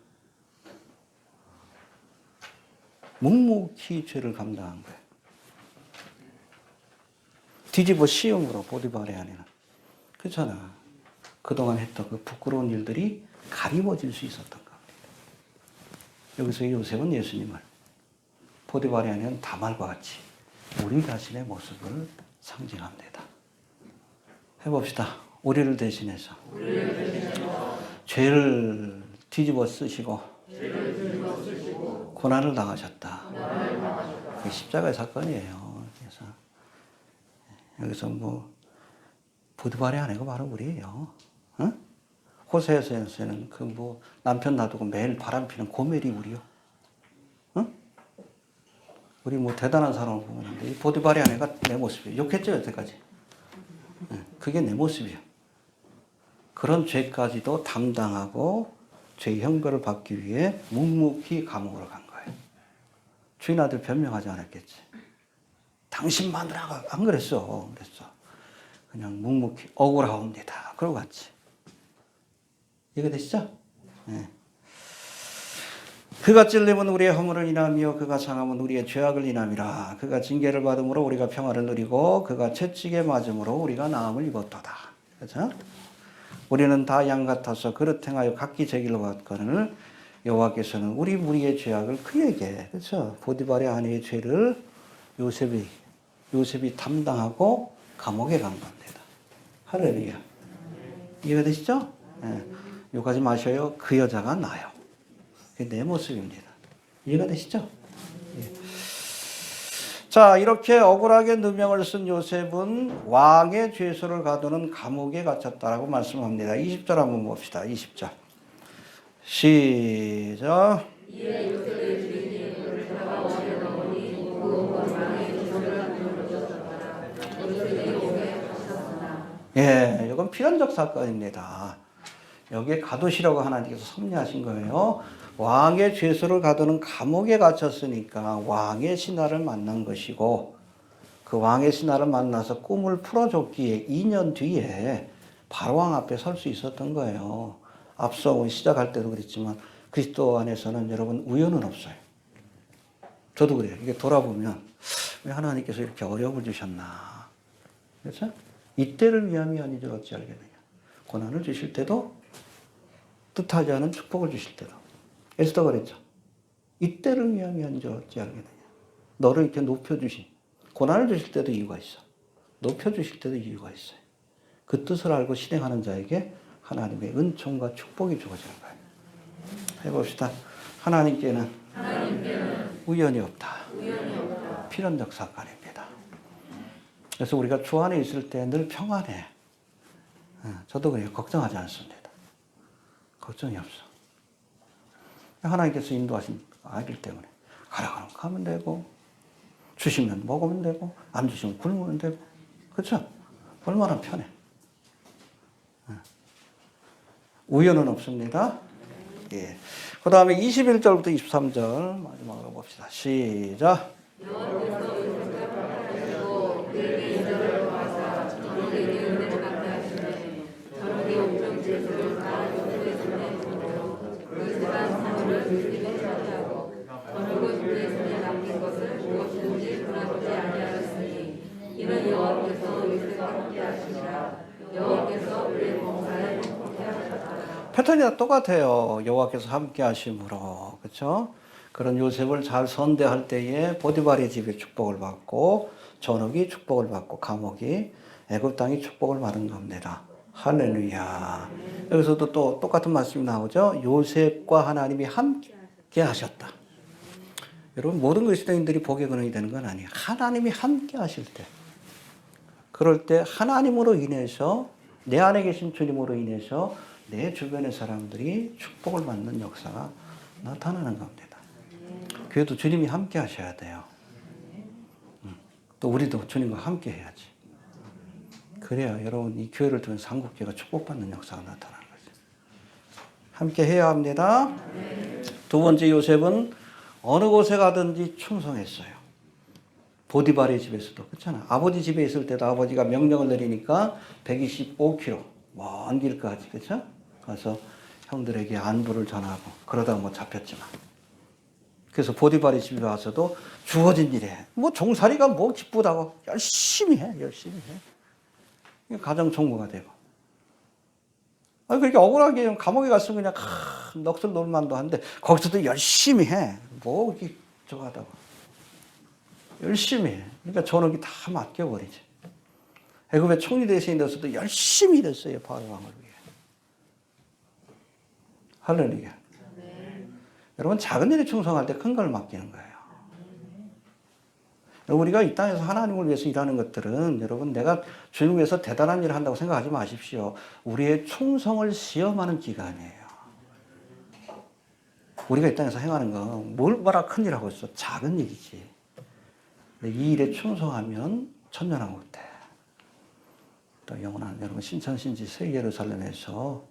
묵묵히 죄를 감당한 거예요. 뒤집어 씌움으로 보디발의 아내는. 그렇잖아. 그동안 했던 그 부끄러운 일들이 가리워질 수 있었던 겁니다. 여기서 요셉은 예수님을 보디발이 아닌 다말과 같이 우리 자신의 모습을 상징합니다. 해봅시다. 우리를 대신해서 죄를 뒤집어 쓰시고 고난을 당하셨다. 그게 십자가의 사건이에요. 그래서 여기서 뭐 보디발이 아니고 바로 우리예요. 어? 호세에서는 그 뭐 남편 놔두고 매일 바람피는 고멜이 우리요. 어? 우리 뭐 대단한 사람을 보면 이 보디발이 아니가 내 모습이에요. 욕했죠 여태까지. 그게 내 모습이에요. 그런 죄까지도 담당하고 죄의 형벌을 받기 위해 묵묵히 감옥으로 간 거예요. 주인 아들 변명하지 않았겠지. 당신 마누라가 안 그랬어. 그랬어. 그냥 묵묵히 억울하옵니다. 그러고 갔지. 이해되시죠? 네. 그가 찔림은 우리의 허물을 인하며 그가 상함은 우리의 죄악을 인함이라. 그가 징계를 받음으로 우리가 평화를 누리고 그가 채찍에 맞음으로 우리가 나음을 입었도다. 그렇죠? 우리는 다 양 같아서 그릇 행하여 각기 제 길로 갔거늘 여호와께서는 우리 무리의 죄악을 그에게, 그렇죠? 보디발의 아내의 죄를 요셉이 담당하고 감옥에 간 겁니다. 할렐루야. 이해가 되시죠? 네. 욕하지 마셔요. 그 여자가 나요. 그게 내 모습입니다. 이해가 되시죠? 예. 자, 이렇게 억울하게 누명을 쓴 요셉은 왕의 죄수를 가두는 감옥에 갇혔다라고 말씀합니다. 20절 한번 봅시다. 20절. 시작. 예, 이건 필연적 사건입니다. 여기에 가두시라고 하나님께서 섭리하신 거예요. 왕의 죄수를 가두는 감옥에 갇혔으니까 왕의 신하를 만난 것이고 그 왕의 신하를 만나서 꿈을 풀어줬기에 2년 뒤에 바로왕 앞에 설 수 있었던 거예요. 앞서 시작할 때도 그랬지만 그리스도 안에서는 여러분 우연은 없어요. 저도 그래요. 이게 돌아보면 왜 하나님께서 이렇게 어려움을 주셨나. 그렇죠? 이때를 위함이 아니지 어찌 알겠느냐. 고난을 주실 때도 뜻하지 않은 축복을 주실 때도. 에스더가 그랬죠. 이때를 위함이 아니지 어찌 알겠느냐. 너를 이렇게 높여주신, 고난을 주실 때도 이유가 있어. 높여주실 때도 이유가 있어요. 그 뜻을 알고 실행하는 자에게 하나님의 은총과 축복이 주어지는 거예요. 해봅시다. 하나님께는 우연이 없다. 필연적 사건입니다. 그래서 우리가 주 안에 있을 때 늘 평안해. 저도 그래요. 걱정하지 않습니다. 걱정이 없어. 하나님께서 인도하신 아이들 때문에 가라 가면 되고 주시면 먹으면 되고 안 주시면 굶으면 되고 그렇죠? 얼마나 편해. 우연은 없습니다. 예. 그 다음에 21절부터 23절 마지막으로 봅시다. 시작. 패턴이 다 똑같아요. 여호와께서 함께 하심으로. 그렇죠? 그런 요셉을 잘 선대할 때에 보디발의 집에 축복을 받고 전옥이 축복을 받고 감옥이 애굽 땅이 축복을 받은 겁니다. 할렐루야. 여기서도 또 똑같은 말씀이 나오죠. 요셉과 하나님이 함께 하셨다. 여러분 모든 그리스도인들이 복의 근원이 되는 건 아니에요. 하나님이 함께 하실 때. 그럴 때 하나님으로 인해서 내 안에 계신 주님으로 인해서 내 주변의 사람들이 축복을 받는 역사가 나타나는 겁니다. 교회도 주님이 함께 하셔야 돼요. 또 우리도 주님과 함께 해야지. 그래야 여러분 이 교회를 통해 한국교회가 축복받는 역사가 나타나는 거죠. 함께 해야 합니다. 두 번째 요셉은 어느 곳에 가든지 충성했어요. 보디발의 집에서도 그렇잖아. 아버지 집에 있을 때도 아버지가 명령을 내리니까 125km 먼 길까지 그렇죠? 가서 형들에게 안부를 전하고 그러다가 뭐 잡혔지만 그래서 보디발의 집에 와서도 주어진 일에 뭐 종살이가 뭐 기쁘다고 열심히 해. 가정 총무가 되고 그렇게 억울하게 좀 감옥에 갔으면 그냥 넋을 놓을 만도 한데 거기서도 열심히 해. 뭐 이렇게 저거 하다가 열심히 해. 그러니까 전역이 다 맡겨버리지. 애굽의 총리 대신이 돼서도 열심히 일했어요. 바로 왕을 위해. 할렐루야. 여러분 작은 일에 충성할 때 큰 걸 맡기는 거예요. 우리가 이 땅에서 하나님을 위해서 일하는 것들은 여러분 내가 주님을 위해서 대단한 일을 한다고 생각하지 마십시오. 우리의 충성을 시험하는 기간이에요. 우리가 이 땅에서 행하는 건 뭐라 큰 일 하고 있어. 작은 일이지. 근데 이 일에 충성하면 천년왕국 돼. 또 영원한 여러분 신천신지 새 예루살렘에서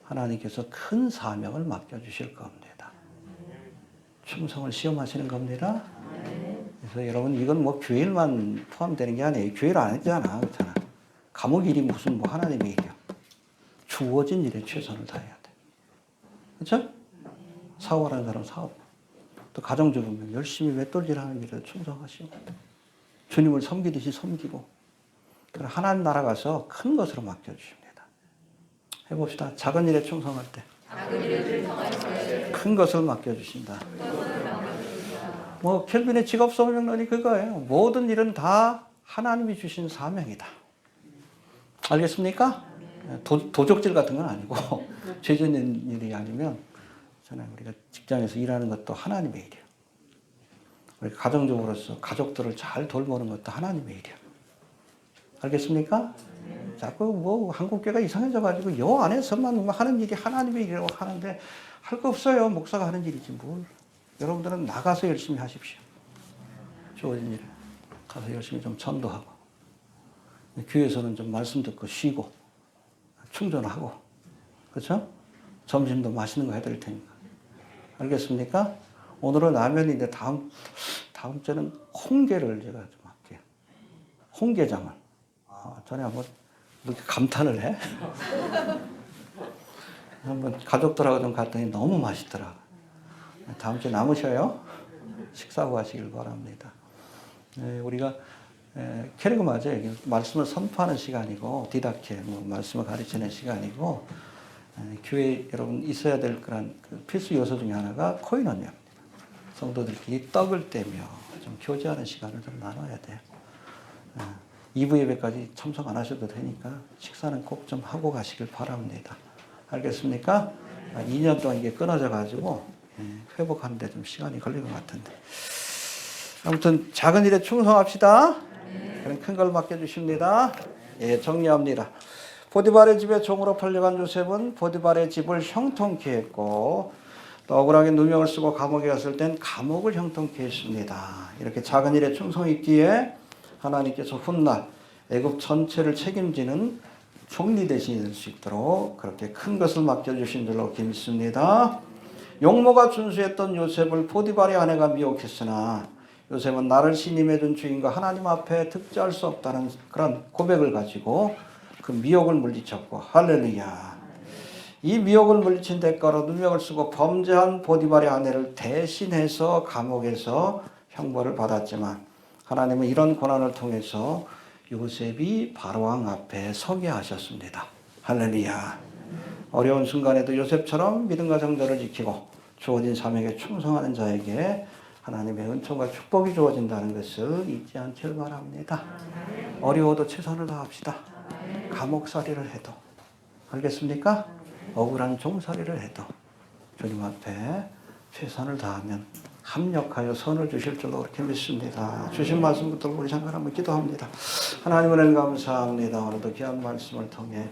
하나님께서 큰 사명을 맡겨주실 겁니다. 충성을 시험하시는 겁니다. 그래서 여러분 이건 뭐 교회일만 포함되는 게 아니에요. 교회를 안 했잖아. 그렇잖아. 감옥 일이 무슨 뭐 하나님의 일이야. 주어진 일에 최선을 다해야 돼. 그렇죠? 사업하는 사람 사업. 또 가정주부면 열심히 맷돌질하는 일에 충성하시고 주님을 섬기듯이 섬기고 그럼 하나님 나라 가서 큰 것으로 맡겨주십니다. 해봅시다. 작은 일에 충성할 때 큰 것을 맡겨주신다. 뭐 켈빈의 직업 소명론이 그거예요. 모든 일은 다 하나님이 주신 사명이다. 알겠습니까? 도적질 같은 건 아니고 죄 짓는 일이 아니면 우리가 직장에서 일하는 것도 하나님의 일이에요. 우리 가정적으로서 가족들을 잘 돌보는 것도 하나님의 일이에요. 알겠습니까? 자꾸 뭐 한국교회가 이상해져가지고 요 안에서만 하는 일이 하나님의 일이라고 하는데 할 거 없어요. 목사가 하는 일이지 뭘. 여러분들은 나가서 열심히 하십시오. 주어진 일 가서 열심히 좀 전도하고 교회에서는 좀 말씀 듣고 쉬고 충전하고 그렇죠? 점심도 맛있는 거 해드릴 테니까. 알겠습니까? 오늘은 라면인데 다음 주에는 홍게를 제가 좀 할게요. 홍게장을. 전에 한번 이렇게 감탄을 해? 한번 가족들하고 좀 갔더니 너무 맛있더라고요. 다음 주에 남으셔요. 식사하고 가시길 바랍니다. 우리가 캐리그마죠. 말씀을 선포하는 시간이고 디다케 말씀을 가르치는 시간이고 교회 여러분 있어야 될 그런 필수 요소 중에 하나가 코인원입니다. 성도들끼리 떡을 떼며 좀 교제하는 시간을 좀 나눠야 돼요. 2부 예배까지 참석 안 하셔도 되니까 식사는 꼭 좀 하고 가시길 바랍니다. 알겠습니까? 2년 동안 이게 끊어져 가지고 회복하는 데 좀 시간이 걸릴 것 같은데. 아무튼 작은 일에 충성합시다. 그럼 큰 걸 맡겨주십니다. 예, 정리합니다. 보디발의 집에 종으로 팔려간 요셉은 보디발의 집을 형통케 했고 또 억울하게 누명을 쓰고 감옥에 갔을 땐 감옥을 형통케 했습니다. 이렇게 작은 일에 충성이 있기에 하나님께서 훗날 애굽 전체를 책임지는 총리 대신이 될 수 있도록 그렇게 큰 것을 맡겨주신 줄로 믿습니다. 용모가 준수했던 요셉을 보디발의 아내가 미혹했으나 요셉은 나를 신임해준 주인과 하나님 앞에 득죄할 수 없다는 그런 고백을 가지고 그 미혹을 물리쳤고 할렐루야. 이 미혹을 물리친 대가로 누명을 쓰고 범죄한 보디발의 아내를 대신해서 감옥에서 형벌을 받았지만 하나님은 이런 고난을 통해서 요셉이 바로왕 앞에 서게 하셨습니다. 할렐루야. 어려운 순간에도 요셉처럼 믿음과 정절을 지키고 주어진 사명에 충성하는 자에게 하나님의 은총과 축복이 주어진다는 것을 잊지 않길 바랍니다. 어려워도 최선을 다합시다. 감옥살이를 해도 알겠습니까? 억울한 종살이를 해도 주님 앞에 최선을 다하면 합력하여 선을 주실 줄로 그렇게 믿습니다. 주신 말씀 붙들고 우리 잠깐 한번 기도합니다. 하나님 은혜를 감사합니다. 오늘도 귀한 말씀을 통해